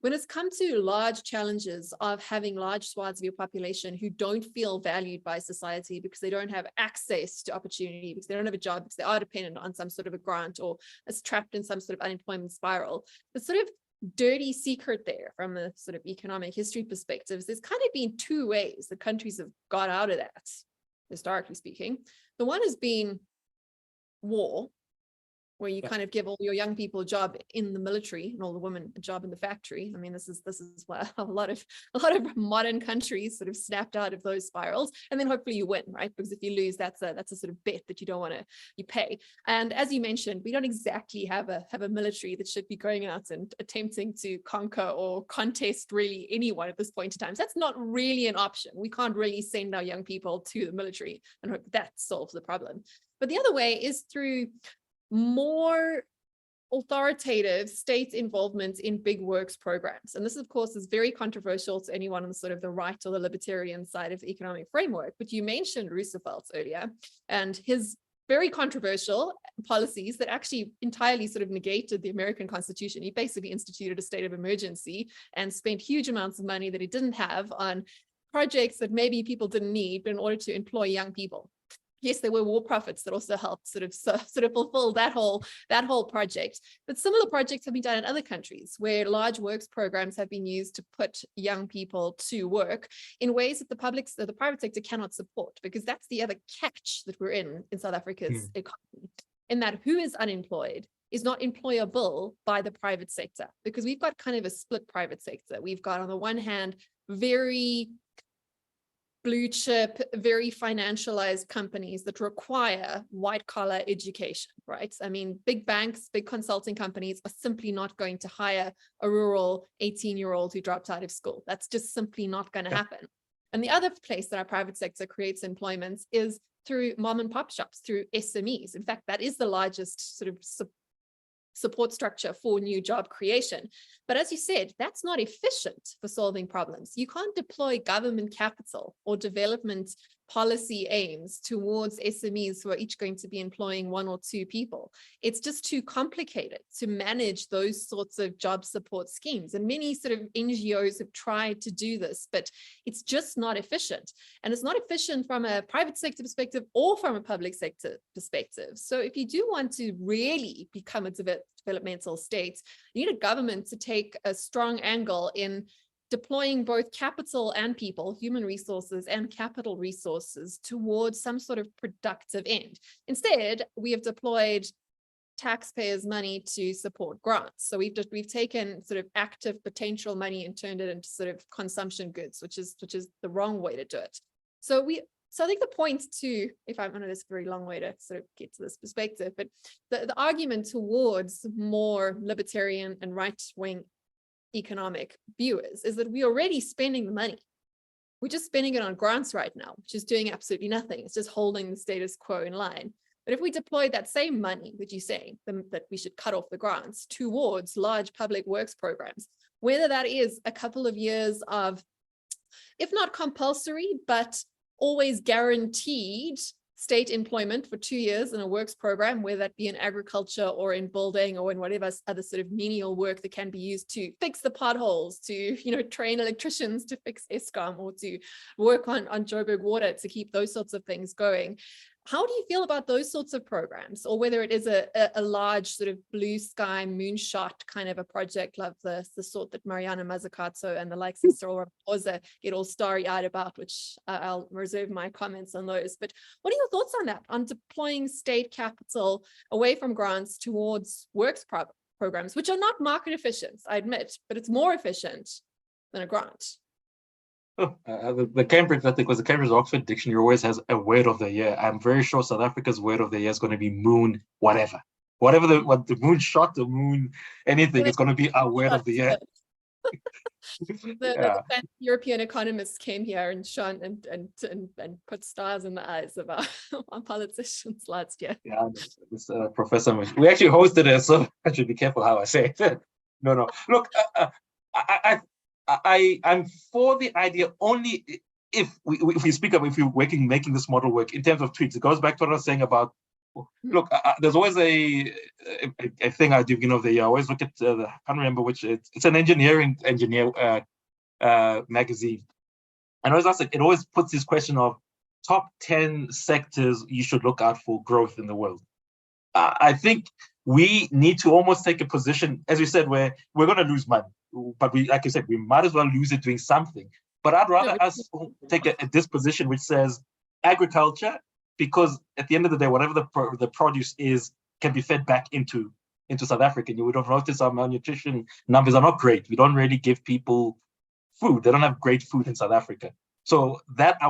when it's come to large challenges of having large swaths of your population who don't feel valued by society because they don't have access to opportunity, because they don't have a job, because they are dependent on some sort of a grant or is trapped in some sort of unemployment spiral, the sort of dirty secret there from a sort of economic history perspectives, there's kind of been two ways that countries have got out of that, historically speaking. The one has been war, where you kind of give all your young people a job in the military and all the women a job in the factory. I mean, this is why a lot of modern countries sort of snapped out of those spirals, and then hopefully you win, right? Because if you lose, that's a sort of bet that you don't want to, you pay. And as you mentioned, we don't exactly have a military that should be going out and attempting to conquer or contest really anyone at this point in time. So that's not really an option. We can't really send our young people to the military and hope that solves the problem. But the other way is through more authoritative state involvement in big works programs. And this, of course, is very controversial to anyone on the sort of the right or the libertarian side of the economic framework. But you mentioned Roosevelt earlier and his very controversial policies that actually entirely sort of negated the American Constitution. He basically instituted a state of emergency and spent huge amounts of money that he didn't have on projects that maybe people didn't need, but in order to employ young people. Yes, there were war profits that also helped sort of fulfill that whole project. But similar projects have been done in other countries where large works programs have been used to put young people to work in ways that the private sector cannot support, because that's the other catch that we're in South Africa's economy, in that who is unemployed is not employable by the private sector, because we've got kind of a split private sector. We've got, on the one hand, very blue chip, very financialized companies that require white collar education, right? I mean, big banks, big consulting companies are simply not going to hire a rural 18-year-old who dropped out of school. That's just simply not going to happen. And the other place that our private sector creates employment is through mom and pop shops, through SMEs. In fact, that is the largest sort of support structure for new job creation. But as you said, that's not efficient for solving problems. You can't deploy government capital or development policy aims towards SMEs who are each going to be employing one or two people. It's just too complicated to manage those sorts of job support schemes. And many sort of NGOs have tried to do this, but it's just not efficient. And it's not efficient from a private sector perspective or from a public sector perspective. So if you do want to really become a developmental state, you need a government to take a strong angle in deploying both capital and people, human resources and capital resources, towards some sort of productive end. Instead, we have deployed taxpayers' money to support grants. So we've taken sort of active potential money and turned it into sort of consumption goods, which is the wrong way to do it. So I think the point too, if I know this is a very long way to sort of get to this perspective, but the argument towards more libertarian and right-wing economic viewers is that we're already spending the money. We're just spending it on grants right now, which is doing absolutely nothing. It's just holding the status quo in line. But if we deploy that same money that you're saying, that we should cut off the grants, towards large public works programs, whether that is a couple of years of, if not compulsory, but always guaranteed state employment for 2 years in a works program, whether that be in agriculture or in building or in whatever other sort of menial work that can be used to fix the potholes, to, train electricians to fix Eskom, or to work on Joburg water to keep those sorts of things going. How do you feel about those sorts of programs, or whether it is a large sort of blue sky moonshot kind of a project like the sort that Mariana Mazzucato and the likes of Cyril Ramaphosa get all starry-eyed about, which I'll reserve my comments on those. But what are your thoughts on that, on deploying state capital away from grants towards works programs, which are not market efficient, I admit, but it's more efficient than a grant? The Cambridge, I think, was the Cambridge Oxford Dictionary always has a word of the year. I'm very sure South Africa's word of the year is going to be moon, whatever the moon shot, the moon, anything. It's going to be our word of the year. The European economists came here and shone and put stars in the eyes of our politicians last year. Yeah, this professor, we actually hosted it, so I should be careful how I say it. No. Look, I'm for the idea only if we speak of, if you're making this model work in terms of tweaks. It goes back to what I was saying about Look, there's always a thing I do beginning of the year. I always look at I can't remember which it's an engineer magazine, and it always puts this question of top 10 sectors you should look out for growth in the world. I think we need to almost take a position, as we said, where we're going to lose money, but like you said, we might as well lose it doing something. But I'd rather us take a disposition which says agriculture, because at the end of the day, whatever the produce is can be fed back into South Africa. And you would have noticed our malnutrition numbers are not great. We don't really give people food. They don't have great food in South Africa. So that I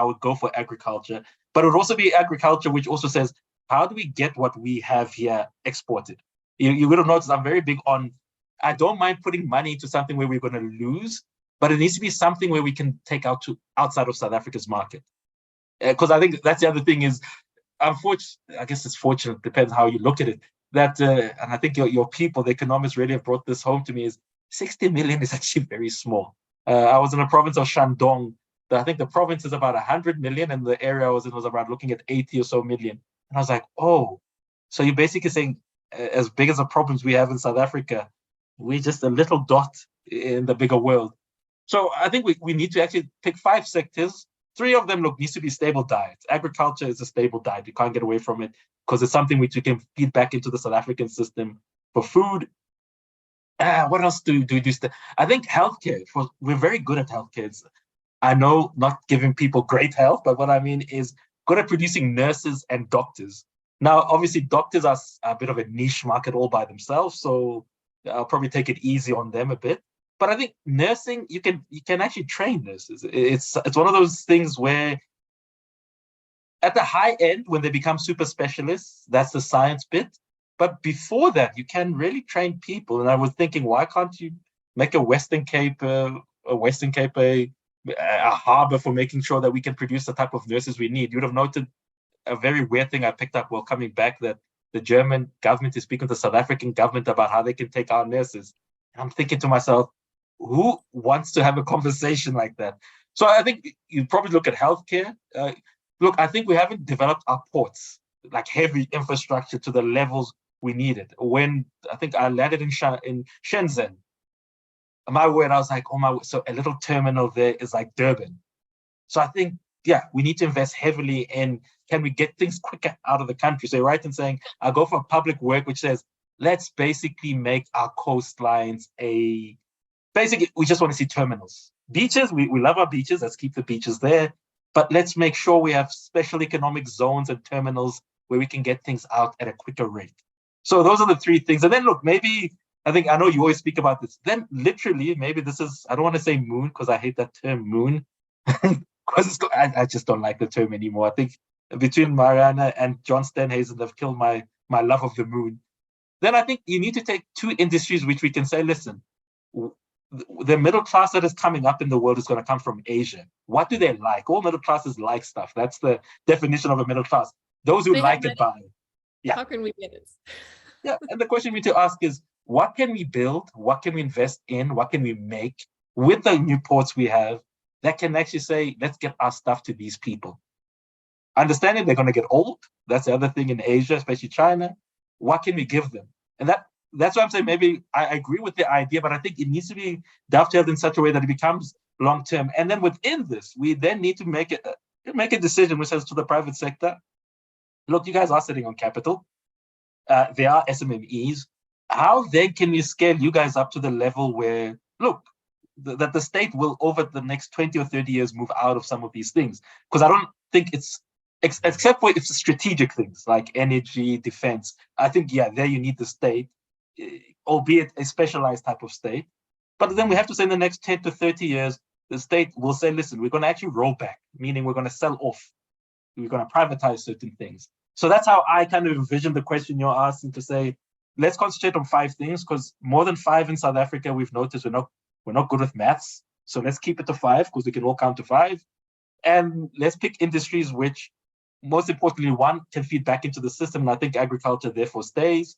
would go for agriculture, but it would also be agriculture which also says, how do we get what we have here exported? You would have noticed I'm very big on, I don't mind putting money into something where we're going to lose, but it needs to be something where we can take out to outside of South Africa's market. Because I think that's the other thing is, unfortunately, I guess it's fortunate, depends how you look at it, that, and I think your people, the economists really have brought this home to me, is 60 million is actually very small. I was in a province of Shandong. I think the province is about 100 million, and the area I was in was about looking at 80 or so million. And I was like, oh, so you're basically saying, as big as the problems we have in South Africa, we're just a little dot in the bigger world. So I think we need to actually pick 5 sectors. 3 of them needs to be stable diets. Agriculture is a stable diet. You can't get away from it because it's something which you can feed back into the South African system for food. What else do we do? I think healthcare. We're very good at healthcare. I know not giving people great health, but what I mean is good at producing nurses and doctors. Now, obviously, doctors are a bit of a niche market all by themselves, so I'll probably take it easy on them a bit. But I think nursing, you can actually train nurses. It's one of those things where at the high end, when they become super specialists, that's the science bit. But before that, you can really train people. And I was thinking, why can't you make a Western Cape a harbor for making sure that we can produce the type of nurses we need? You would have noted a very weird thing I picked up while coming back, that the German government is speaking to the South African government about how they can take our nurses. And I'm thinking to myself, who wants to have a conversation like that? So I think you probably look at healthcare. Look, I think we haven't developed our ports, like heavy infrastructure to the levels we needed. When I think I landed in Shenzhen, my word, I was like, oh my, so a little terminal there is like Durban. So I think, yeah, we need to invest heavily in, can we get things quicker out of the country? So you're right in saying, I'll go for a public work which says, let's basically make our coastlines basically, we just want to see terminals. Beaches, we love our beaches, let's keep the beaches there, but let's make sure we have special economic zones and terminals where we can get things out at a quicker rate. So those are the 3 things. And then look, maybe, I know you always speak about this. Then literally, maybe this is, I don't want to say moon because I hate that term moon. Because I just don't like the term anymore. I think between Mariana and John Stenhazen, they've killed my love of the moon. Then I think you need to take 2 industries which we can say, listen, the middle class that is coming up in the world is going to come from Asia. What do they like? All middle classes like stuff. That's the definition of a middle class. Those who like it buy. Yeah. How can we get it? Yeah, and the question we need to ask is, what can we build? What can we invest in? What can we make with the new ports we have that can actually say, let's get our stuff to these people? Understanding they're going to get old. That's the other thing in Asia, especially China. What can we give them? And that's why I'm saying maybe I agree with the idea, but I think it needs to be dovetailed in such a way that it becomes long-term. And then within this, we then need to make a decision which says to the private sector, look, you guys are sitting on capital. There are SMMEs. How then can we scale you guys up to the level where, look, that the state will over the next 20 or 30 years move out of some of these things? Because I don't think it's, except for it's strategic things like energy, defense. I think, yeah, there you need the state, albeit a specialized type of state. But then we have to say in the next 10 to 30 years, the state will say, listen, we're going to actually roll back, meaning we're going to sell off. We're going to privatize certain things. So that's how I kind of envision the question you're asking, to say, let's concentrate on 5 things, because more than 5 in South Africa, we've noticed we're not good with maths. So let's keep it to 5 because we can all count to 5. And let's pick industries which, most importantly, 1, can feed back into the system. And I think agriculture therefore stays.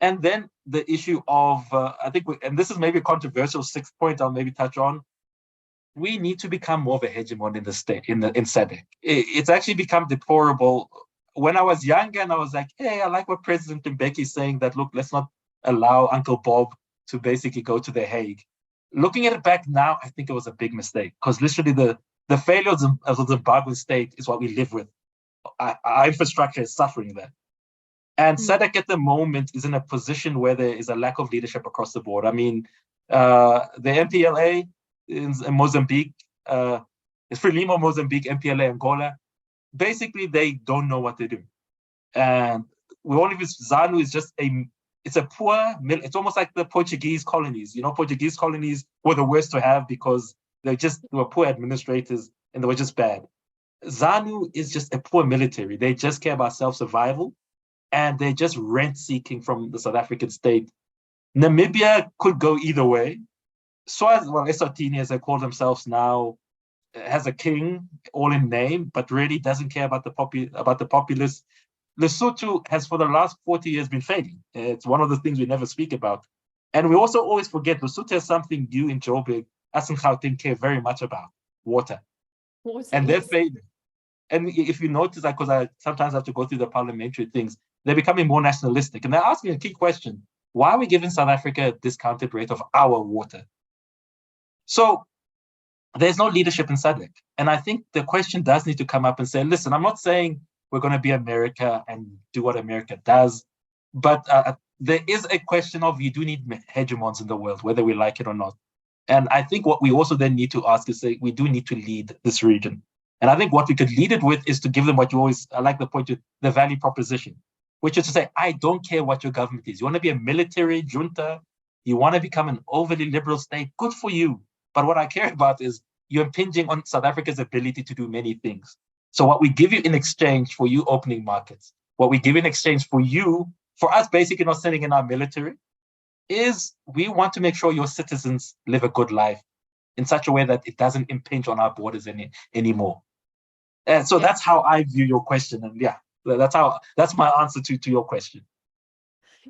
And then the issue of, I think, and this is maybe a controversial 6th point I'll maybe touch on, we need to become more of a hegemon in the state, in SADC. It's actually become deplorable when I was younger and I was like, hey, I like what President Mbeki is saying, that, look, let's not allow Uncle Bob to basically go to The Hague. Looking at it back now, I think it was a big mistake, because literally the failure of the Zimbabwean state is what we live with. Our infrastructure is suffering there. And SADC at the moment is in a position where there is a lack of leadership across the board. I mean, the MPLA in Mozambique, it's Frelimo Mozambique, MPLA Angola. Basically, they don't know what they do. And we only ZANU is just it's a poor, it's almost like the Portuguese colonies. You know, Portuguese colonies were the worst to have because they were poor administrators and they were just bad. ZANU is just a poor military. They just care about self-survival, and they're just rent-seeking from the South African state. Namibia could go either way. Eswatini, as they call themselves now, has a king, all in name, but really doesn't care about the populace. Lesotho has, for the last 40 years, been failing. It's one of the things we never speak about. And we also always forget Lesotho has something new in Joburg, us in Gauteng care very much about: water. And they're failing. And if you notice that, because I sometimes have to go through the parliamentary things, they're becoming more nationalistic. And they're asking a key question: why are we giving South Africa a discounted rate of our water? So there's no leadership in SADC. And I think the question does need to come up and say, listen, I'm not saying we're going to be America and do what America does, but there is a question of, you do need hegemons in the world, whether we like it or not. And I think what we also then need to ask is, say, we do need to lead this region. And I think what we could lead it with is to give them what you always, I like the point, the value proposition, which is to say, I don't care what your government is. You want to be a military junta, you want to become an overly liberal state, good for you. But what I care about is you're impinging on South Africa's ability to do many things. So what we give you in exchange for you opening markets, what we give in exchange for us basically not sending in our military, is we want to make sure your citizens live a good life in such a way that it doesn't impinge on our borders anymore. And so that's how I view your question. And that's my answer to your question.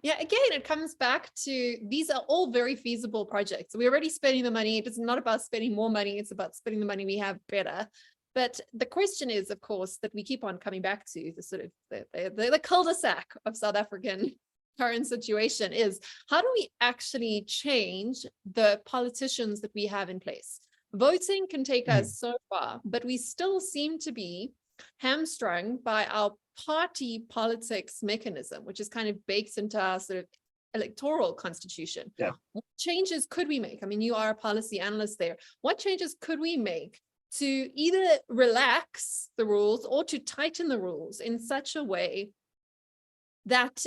Yeah, again, it comes back to, these are all very feasible projects. We're already spending the money. It's not about spending more money. It's about spending the money we have better. But the question is, of course, that we keep on coming back to, the sort of the cul-de-sac of South African current situation is, how do we actually change the politicians that we have in place? Voting can take us so far, but we still seem to be hamstrung by our party politics mechanism, which is kind of baked into our sort of electoral constitution. Yeah. What changes could we make? I mean, you are a policy analyst there. What changes could we make to either relax the rules or to tighten the rules in such a way that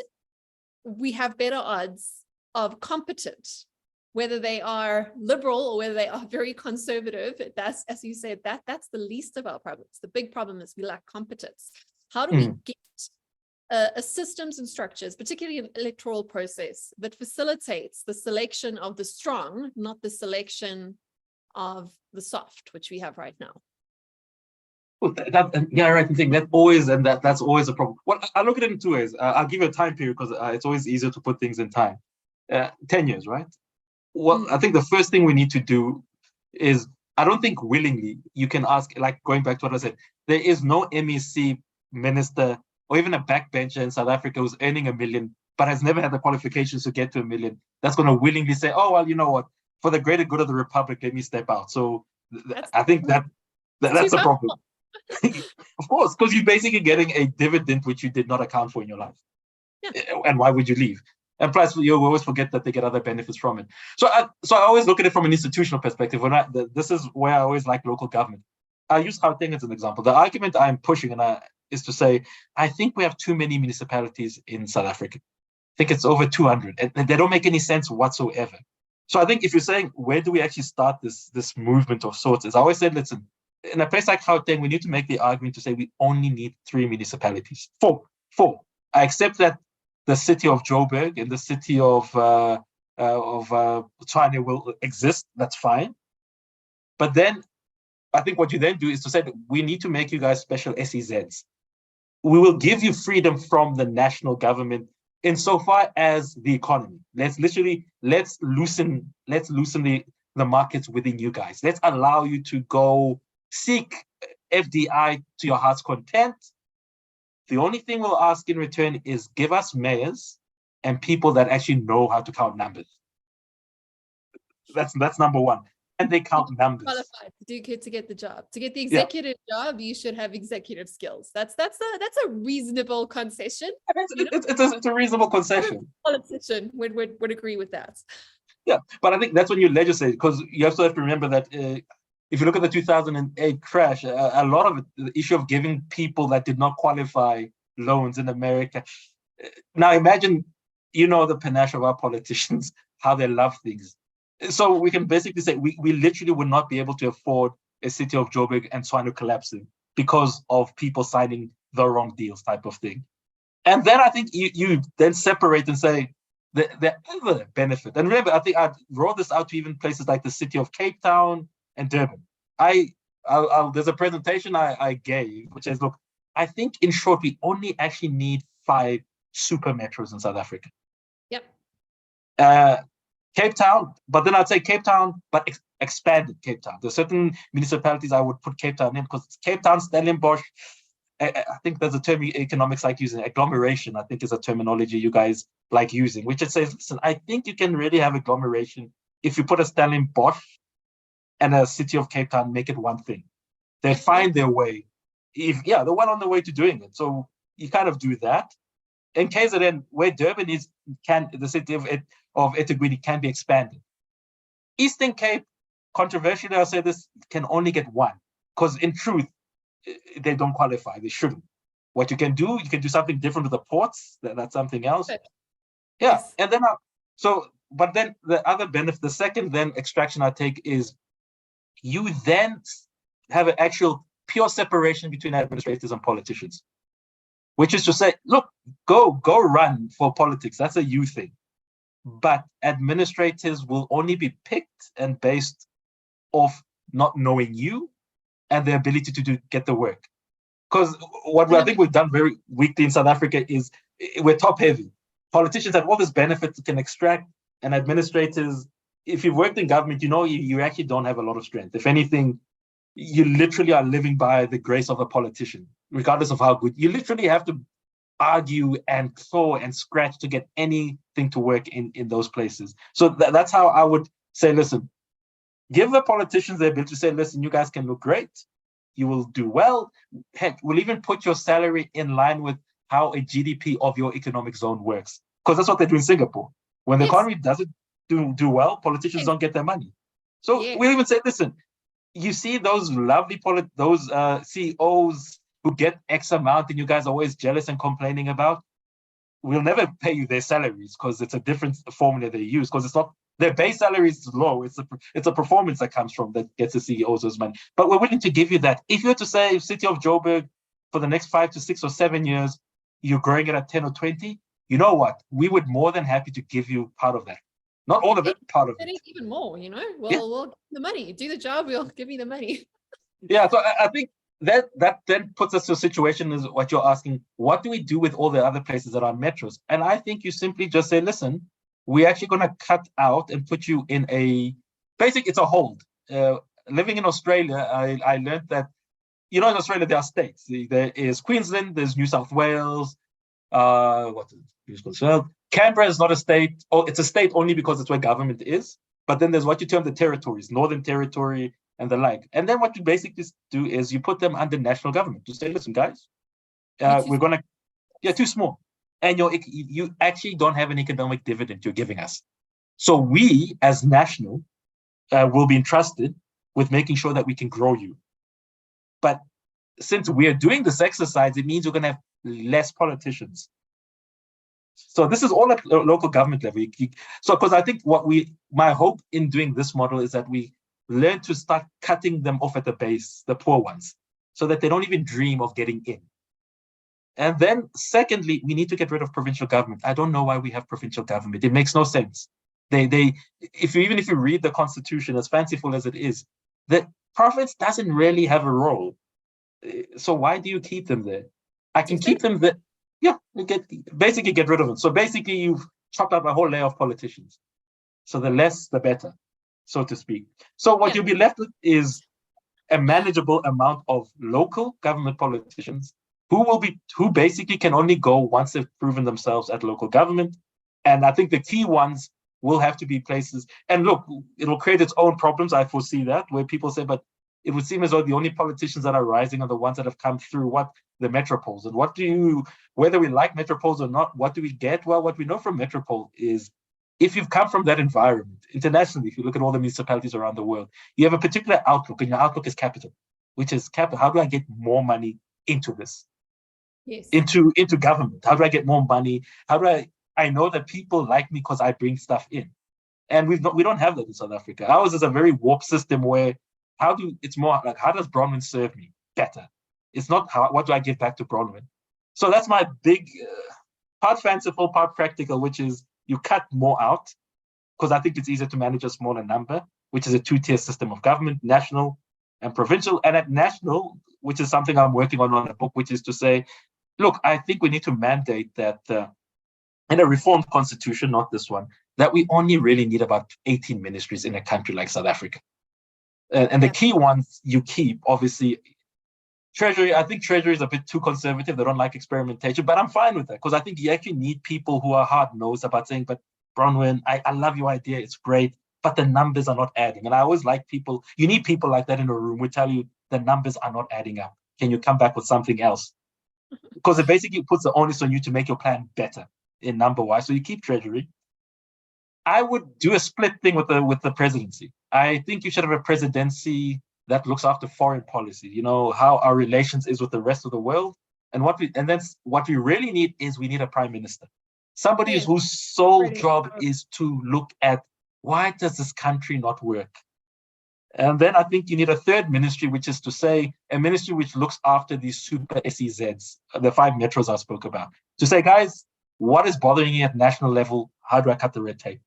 we have better odds of competent, whether they are liberal or whether they are very conservative? That's, as you said, that's the least of our problems. The big problem is we lack competence. How do we get a systems and structures, particularly an electoral process, that facilitates the selection of the strong, not the selection of the soft, which we have right now? Well, right. I think that's always a problem. Well, I look at it in two ways. I'll give you a time period because it's always easier to put things in time. 10 years, right? Well, I think the first thing we need to do is, I don't think willingly you can ask, like going back to what I said, there is no MEC minister or even a backbencher in South Africa who's earning $1 million, but has never had the qualifications to get to $1 million. That's going to willingly say, oh, well, you know what, for the greater good of the Republic, let me step out. So I think that's the problem. Of course, because you're basically getting a dividend which you did not account for in your life. Yeah. And why would you leave? And plus, you always forget that they get other benefits from it. So I always look at it from an institutional perspective. This is where I always like local government. I use Gauteng as an example. The argument I'm pushing is to say, I think we have too many municipalities in South Africa. I think it's over 200, and they don't make any sense whatsoever. So I think if you're saying, where do we actually start this movement of sorts? As I always said, listen, in a place like Gauteng, we need to make the argument to say we only need 3 municipalities. Four. I accept that the city of Joburg and the city of Tshwane will exist. That's fine. But then I think what you then do is to say that we need to make you guys special SEZs. We will give you freedom from the national government insofar as the economy. Let's loosen the markets within you guys. Let's allow you to go seek FDI to your heart's content. The only thing we'll ask in return is give us mayors and people that actually know how to count numbers. That's number one. And they count numbers. Qualified to get the job. To get the executive job, you should have executive skills. That's a reasonable concession. It's a reasonable concession. Politician would agree with that. Yeah, but I think that's when you legislate, because you also have to remember that if you look at the 2008 crash, a lot of it, the issue of giving people that did not qualify loans in America. Now imagine, the panache of our politicians, how they love things. So we can basically say we literally would not be able to afford a city of Joburg and Tshwane collapsing because of people signing the wrong deals type of thing. And then I think you then separate and say the other benefit. And remember, I think I rolled this out to even places like the city of Cape Town and Durban. There's a presentation I gave, which says, look, I think in short, we only actually need 5 super metros in South Africa. Yep. Cape Town, but then I'd say Cape Town, but expanded Cape Town. There's certain municipalities I would put Cape Town in, because Cape Town, Stellenbosch, I think there's a term economics like using, agglomeration, I think is a terminology you guys like using, which it says, listen, I think you can really have agglomeration if you put a Stellenbosch and a city of Cape Town, make it one thing. They find their way. They're well on the way to doing it. So you kind of do that. In KZN, where Durban is, the city of eThekwini can be expanded. Eastern Cape, controversially, I'll say this, can only get 1, because in truth, they don't qualify. They shouldn't. What you can do something different with the ports. That's something else. Perfect. Yeah, Yes. and then but then the other benefit, the second then extraction I take is you then have an actual pure separation between administrators and politicians, which is to say, look, go run for politics. That's a you thing. But administrators will only be picked and based off not knowing you and the ability to get the work. Because I think we've done very weakly in South Africa is we're top heavy. Politicians have all this benefits you can extract, and administrators, if you've worked in government, you actually don't have a lot of strength. If anything, you literally are living by the grace of a politician, regardless of how good. You literally have to argue and claw and scratch to get anything to work in those places. So that's how I would say, listen, give the politicians the ability to say, listen, you guys can look great. You will do well. Heck, we'll even put your salary in line with how a GDP of your economic zone works. Because that's what they do in Singapore. When the economy doesn't do well, politicians don't get their money. So we'll even say, listen, you see those lovely CEOs who get X amount and you guys are always jealous and complaining about, we'll never pay you their salaries because it's a different formula they use, because it's not their base salary is low. It's a performance that comes from that gets the CEOs those money. But we're willing to give you that. If you were to say City of Joburg for the next 5 to 6 or 7 years, you're growing it at 10 or 20, you know what? We would more than happy to give you part of that. Not all of it, part of it. Even more, we'll give the money. Do the job, we'll give you the money. Yeah, so I think that then puts us to a situation is what you're asking, what do we do with all the other places that are metros? And I think you simply just say, listen, we're actually going to cut out and put you in it's a hold. Living in Australia, I learned that, in Australia, there are states. There is Queensland, there's New South Wales, Canberra is not a state, it's a state only because it's where government is. But then there's what you term the territories, Northern Territory and the like. And then what you basically do is you put them under national government to say, listen, guys, we're going to, too small. And you actually don't have an economic dividend you're giving us. So we, as national, will be entrusted with making sure that we can grow you. But since we're doing this exercise, it means we're going to have less politicians. So this is all at local government level. So because I think my hope in doing this model is that we learn to start cutting them off at the base, the poor ones, so that they don't even dream of getting in. And then secondly, we need to get rid of provincial government. I don't know why we have provincial government. It makes no sense. If you read the constitution, as fanciful as it is, the province doesn't really have a role. So why do you keep them there? I can keep them there. Yeah, basically get rid of them. So basically you've chopped out a whole layer of politicians. So the less, the better, so to speak. So what you'll be left with is a manageable amount of local government politicians who basically can only go once they've proven themselves at local government. And I think the key ones will have to be places. And look, it'll create its own problems. I foresee that, where people say, but it would seem as though the only politicians that are rising are the ones that have come through the metropoles. And whether we like metropoles or not, what do we get? Well, what we know from metropole is if you've come from that environment, internationally, if you look at all the municipalities around the world, you have a particular outlook, and your outlook is capital, which is capital. How do I get more money into this? Yes. Into government? How do I get more money? How do I know that people like me because I bring stuff in? And we don't have that in South Africa. Ours is a very warped system where it's more like, how does Bronwyn serve me better? It's not what do I give back to Bronwyn? So that's my big, part fanciful, part practical, which is you cut more out, because I think it's easier to manage a smaller number, which is a two-tier system of government, national and provincial. And at national, which is something I'm working on a book, which is to say, look, I think we need to mandate that in a reformed constitution, not this one, that we only really need about 18 ministries in a country like South Africa. And the key ones you keep, obviously, Treasury. I think Treasury is a bit too conservative. They don't like experimentation, but I'm fine with that, because I think you actually need people who are hard-nosed about saying, but Bronwyn, I love your idea, it's great, but the numbers are not adding. And I always like people, you need people like that in a room who tell you the numbers are not adding up. Can you come back with something else? Because it basically puts the onus on you to make your plan better in number-wise. So you keep Treasury. I would do a split thing with the presidency. I think you should have a presidency that looks after foreign policy, how our relations is with the rest of the world. And what we really need is we need a prime minister. Somebody whose sole job is to look at, why does this country not work? And then I think you need a third ministry, which is to say a ministry which looks after these super SEZs, the 5 metros I spoke about, to say, guys, what is bothering you at national level? How do I cut the red tape?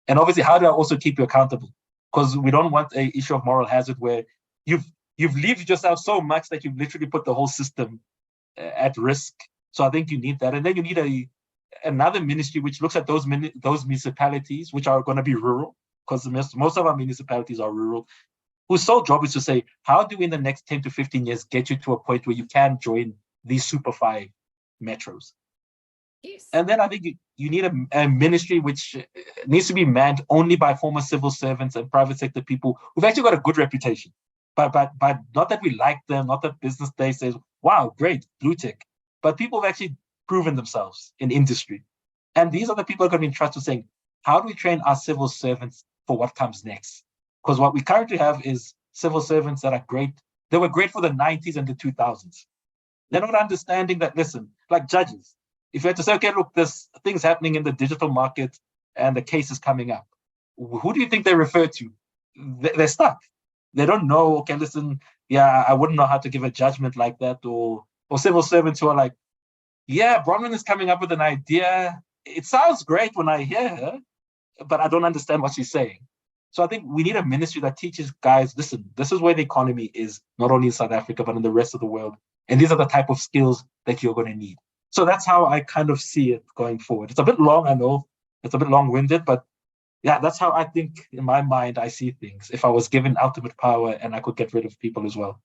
And obviously, how do I also keep you accountable? Because we don't want an issue of moral hazard where you've leaved yourself so much that you've literally put the whole system at risk. So I think you need that. And then you need another ministry which looks at those municipalities which are going to be rural, because most of our municipalities are rural, whose sole job is to say, how do we in the next 10 to 15 years get you to a point where you can join these super 5 metros? Yes. And then I think you need a ministry which needs to be manned only by former civil servants and private sector people who've actually got a good reputation. But not that we like them, not that Business Day says, wow, great, blue tick. But people have actually proven themselves in industry. And these are the people who are going to be entrusted with saying, how do we train our civil servants for what comes next? Because what we currently have is civil servants that are great. They were great for the 90s and the 2000s. They're not understanding that, listen, like judges, if you had to say, okay, look, there's things happening in the digital market and the case is coming up, who do you think they refer to? They're stuck. They don't know, okay, listen, I wouldn't know how to give a judgment like that. Or civil servants who are like, Bronwyn is coming up with an idea. It sounds great when I hear her, but I don't understand what she's saying. So I think we need a ministry that teaches guys, listen, this is where the economy is, not only in South Africa, but in the rest of the world. And these are the type of skills that you're going to need. So that's how I kind of see it going forward. It's a bit long, I know. It's a bit long-winded, but that's how I think, in my mind, I see things. If I was given ultimate power and I could get rid of people as well.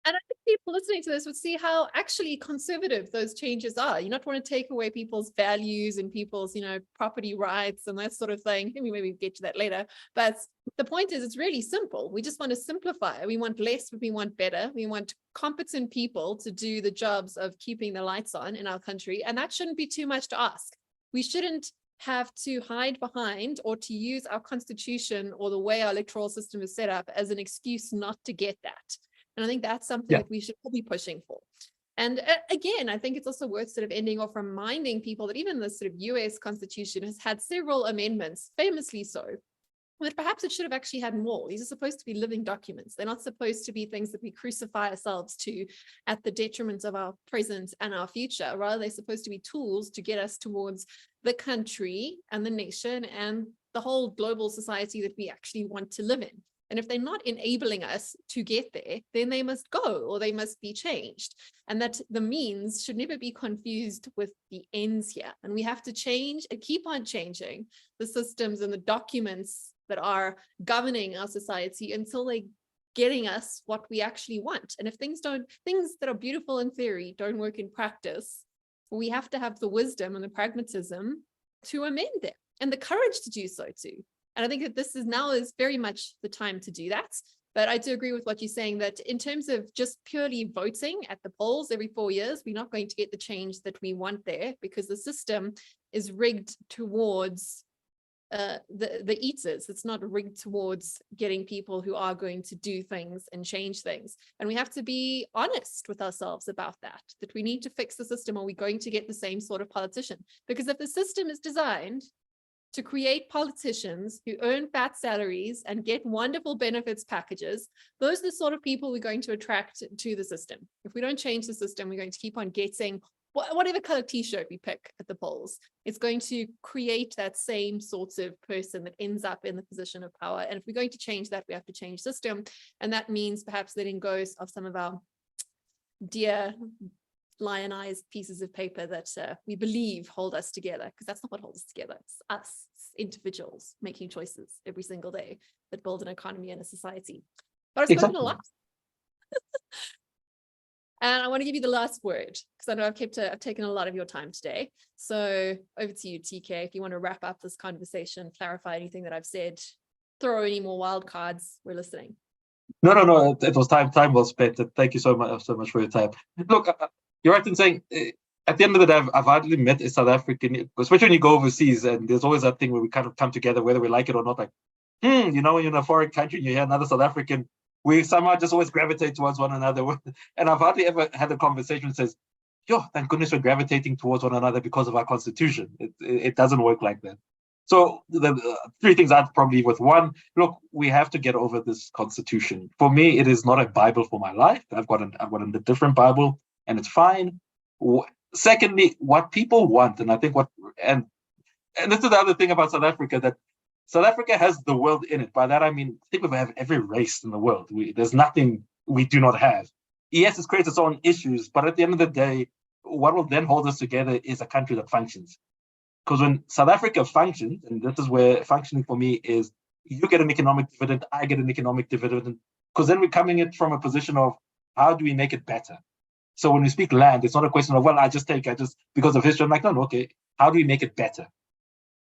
And I think people listening to this would see how actually conservative those changes are. You not want to take away people's values and people's, property rights and that sort of thing. Maybe we get to that later. But the point is, it's really simple. We just want to simplify. We want less, but we want better. We want competent people to do the jobs of keeping the lights on in our country. And that shouldn't be too much to ask. We shouldn't have to hide behind or to use our constitution or the way our electoral system is set up as an excuse not to get that. And I think that's something that we should all be pushing for. And again, I think it's also worth sort of ending off reminding people that even the sort of US Constitution has had several amendments, famously so, but perhaps it should have actually had more. These are supposed to be living documents. They're not supposed to be things that we crucify ourselves to at the detriment of our present and our future. Rather, they're supposed to be tools to get us towards the country and the nation and the whole global society that we actually want to live in. And if they're not enabling us to get there, then they must go or they must be changed. And that the means should never be confused with the ends here. And we have to change and keep on changing the systems and the documents that are governing our society until they getting us what we actually want. And if things that are beautiful in theory don't work in practice, we have to have the wisdom and the pragmatism to amend them and the courage to do so too. And I think that this is very much the time to do that. But I do agree with what you're saying, that in terms of just purely voting at the polls every 4 years, we're not going to get the change that we want there, because the system is rigged towards the eaters. It's not rigged towards getting people who are going to do things and change things. And we have to be honest with ourselves about that we need to fix the system, or we're going to get the same sort of politician. Because if the system is designed to create politicians who earn fat salaries and get wonderful benefits packages, those are the sort of people we're going to attract to the system. If we don't change the system, we're going to keep on getting whatever color t-shirt we pick at the polls. It's going to create that same sort of person that ends up in the position of power. And if we're going to change that, we have to change system. And that means perhaps letting go of some of our dear lionized pieces of paper that we believe hold us together, because that's not what holds us together. It's us, it's individuals making choices every single day that build an economy and a society. But I've spoken a lot. And I want to give you the last word, because I know I've taken a lot of your time today. So over to you, TK, if you want to wrap up this conversation, clarify anything that I've said, throw any more wild cards, we're listening. No. It was time well spent. Thank you so much for your time. Look, you're right in saying, at the end of the day, I've hardly met a South African, especially when you go overseas, and there's always that thing where we kind of come together, whether we like it or not. Like, when you're in a foreign country, you hear another South African, we somehow just always gravitate towards one another. And I've hardly ever had a conversation that says, yo, thank goodness we're gravitating towards one another because of our constitution. It doesn't work like that. So the three things I'd probably with one, look, we have to get over this constitution. For me, it is not a Bible for my life. I've got a different Bible, and it's fine. Secondly, what people want, and I think and this is the other thing about South Africa, that South Africa has the world in it. By that, I mean, I think we have every race in the world. There's nothing we do not have. Yes, it creates its own issues, but at the end of the day, what will then hold us together is a country that functions. Because when South Africa functions, and this is where functioning for me is, you get an economic dividend, I get an economic dividend, because then we're coming in from a position of, how do we make it better? So when we speak land, it's not a question of, well, I just because of history. I'm like, no, okay, how do we make it better?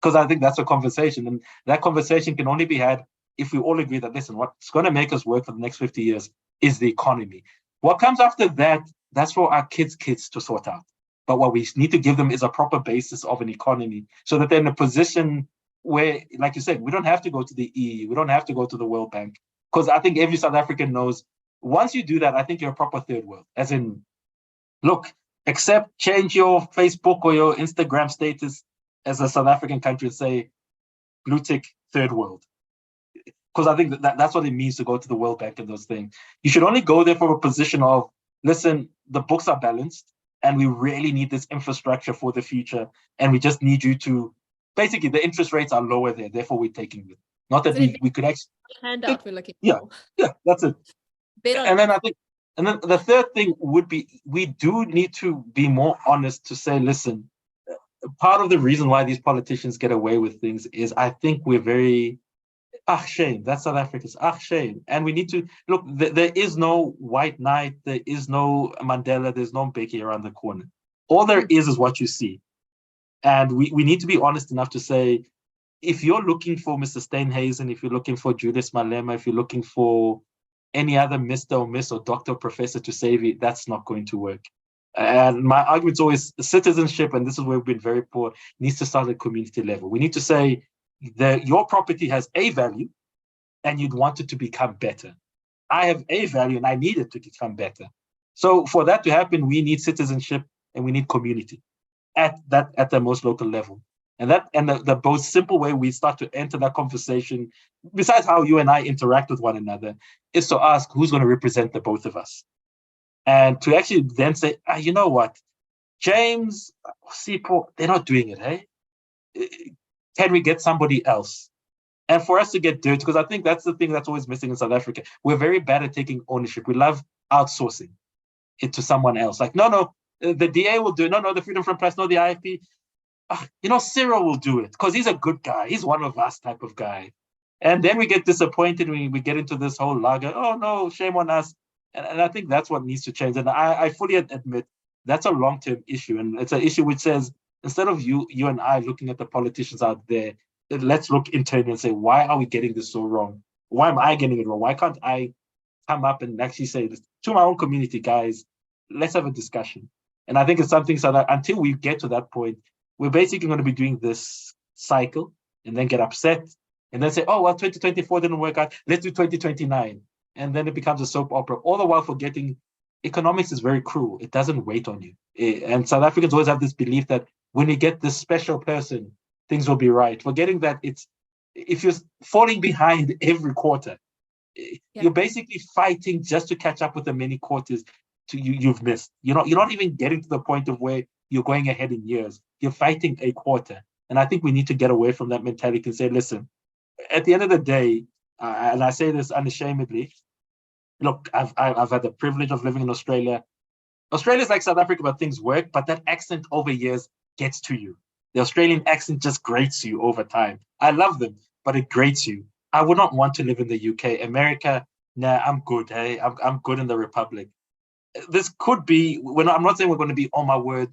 Because I think that's a conversation, and that conversation can only be had if we all agree that, listen, what's going to make us work for the next 50 years is the economy. What comes after that, that's for our kids to sort out. But what we need to give them is a proper basis of an economy, so that they're in a position where, like you said, we don't have to go to the EU, we don't have to go to the World Bank. Because I think every South African knows, once you do that, I think you're a proper third world. As in, look, change your Facebook or your Instagram status as a South African country and say, blue tick, third world. Because I think that's what it means to go to the World Bank and those things. You should only go there from a position of, listen, the books are balanced, and we really need this infrastructure for the future, and we just need you to, basically, the interest rates are lower there, therefore we're taking it. Not that we could actually... Handout we're looking for. Yeah, that's it. And then the third thing would be, we do need to be more honest to say, listen, part of the reason why these politicians get away with things is, I think we're very, shame. That's South Africa's, shame. And we need to, look, there is no white knight, there is no Mandela, there's no Mbeki around the corner. All there is what you see. And we need to be honest enough to say, if you're looking for Mr. Steenhuisen, if you're looking for Julius Malema, if you're looking for any other Mr. or Miss or Doctor or Professor to save you, that's not going to work. And my argument's always citizenship, and this is where we've been very poor, needs to start at community level. We need to say that your property has a value and you'd want it to become better. I have a value and I need it to become better. So for that to happen, we need citizenship and we need community at the most local level. And the most simple way we start to enter that conversation, besides how you and I interact with one another, is to ask who's going to represent the both of us. And to actually then say, you know what, James, Sipho, they're not doing it, hey? Can we get somebody else? And for us to get dirty, because I think that's the thing that's always missing in South Africa. We're very bad at taking ownership. We love outsourcing it to someone else. Like, no, the DA will do it. No, the Freedom Front Press, no, the IFP. Cyril will do it because he's a good guy. He's one of us type of guy. And then we get disappointed when we get into this whole lager. Oh no, shame on us. And I think that's what needs to change. And I fully admit that's a long-term issue. And it's an issue which says, instead of you and I looking at the politicians out there, let's look internally and say, why are we getting this so wrong? Why am I getting it wrong? Why can't I come up and actually say this to my own community, guys? Let's have a discussion. And I think it's something so that until we get to that point, we're basically going to be doing this cycle and then get upset and then say, oh, well, 2024 didn't work out. Let's do 2029. And then it becomes a soap opera, all the while forgetting economics is very cruel. It doesn't wait on you. And South Africans always have this belief that when you get this special person, things will be right. Forgetting that if you're falling behind every quarter, you're basically fighting just to catch up with the many quarters you've missed. You're not even getting to the point of where you're going ahead in years. You're fighting a quarter. And I think we need to get away from that mentality and say, listen, at the end of the day, and I say this unashamedly, look, I've had the privilege of living in Australia. Australia's like South Africa, but things work, but that accent over years gets to you. The Australian accent just grates you over time. I love them, but it grates you. I would not want to live in the UK. America, nah, I'm good. Hey, I'm good in the Republic. This could be, I'm not saying we're going to be, oh my word,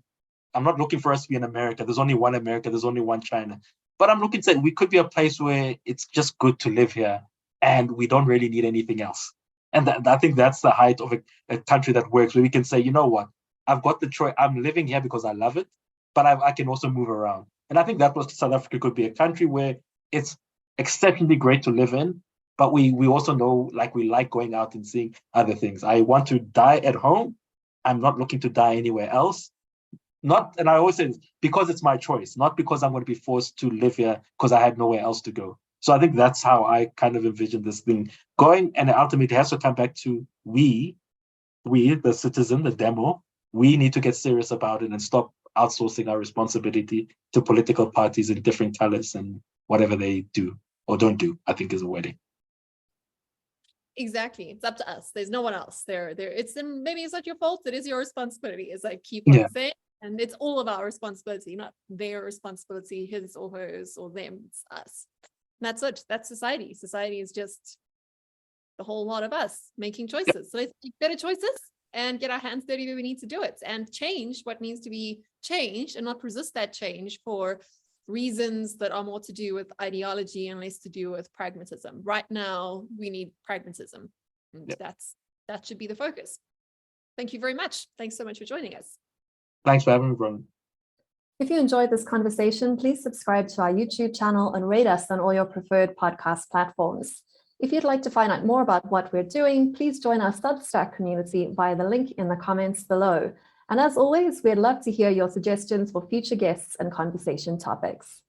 I'm not looking for us to be in America. There's only one America. There's only one China. But I'm looking to say we could be a place where it's just good to live here and we don't really need anything else. And I think that's the height of a country that works, where we can say, you know what, I've got the choice. I'm living here because I love it, but I can also move around. And I think that was South Africa could be a country where it's exceptionally great to live in, but we also know, like, we like going out and seeing other things. I want to die at home. I'm not looking to die anywhere else. And I always say this, because it's my choice, not because I'm going to be forced to live here because I had nowhere else to go. So I think that's how I kind of envision this thing going. And ultimately it has to come back to we, the citizen, the demo, we need to get serious about it and stop outsourcing our responsibility to political parties in different colors and whatever they do or don't do, I think is a wedding. Exactly. It's up to us. There's no one else there. Maybe it's not your fault. It is your responsibility, as I keep on saying. And it's all of our responsibility, not their responsibility, his or hers or them. It's us. And that's it. That's society. Society is just the whole lot of us making choices. So let's make better choices and get our hands dirty where we need to do it and change what needs to be changed and not resist that change for reasons that are more to do with ideology and less to do with pragmatism. Right now, we need pragmatism. And that should be the focus. Thank you very much. Thanks so much for joining us. Thanks for having me, Bronwyn. If you enjoyed this conversation, please subscribe to our YouTube channel and rate us on all your preferred podcast platforms. If you'd like to find out more about what we're doing, please join our Substack community via the link in the comments below. And as always, we'd love to hear your suggestions for future guests and conversation topics.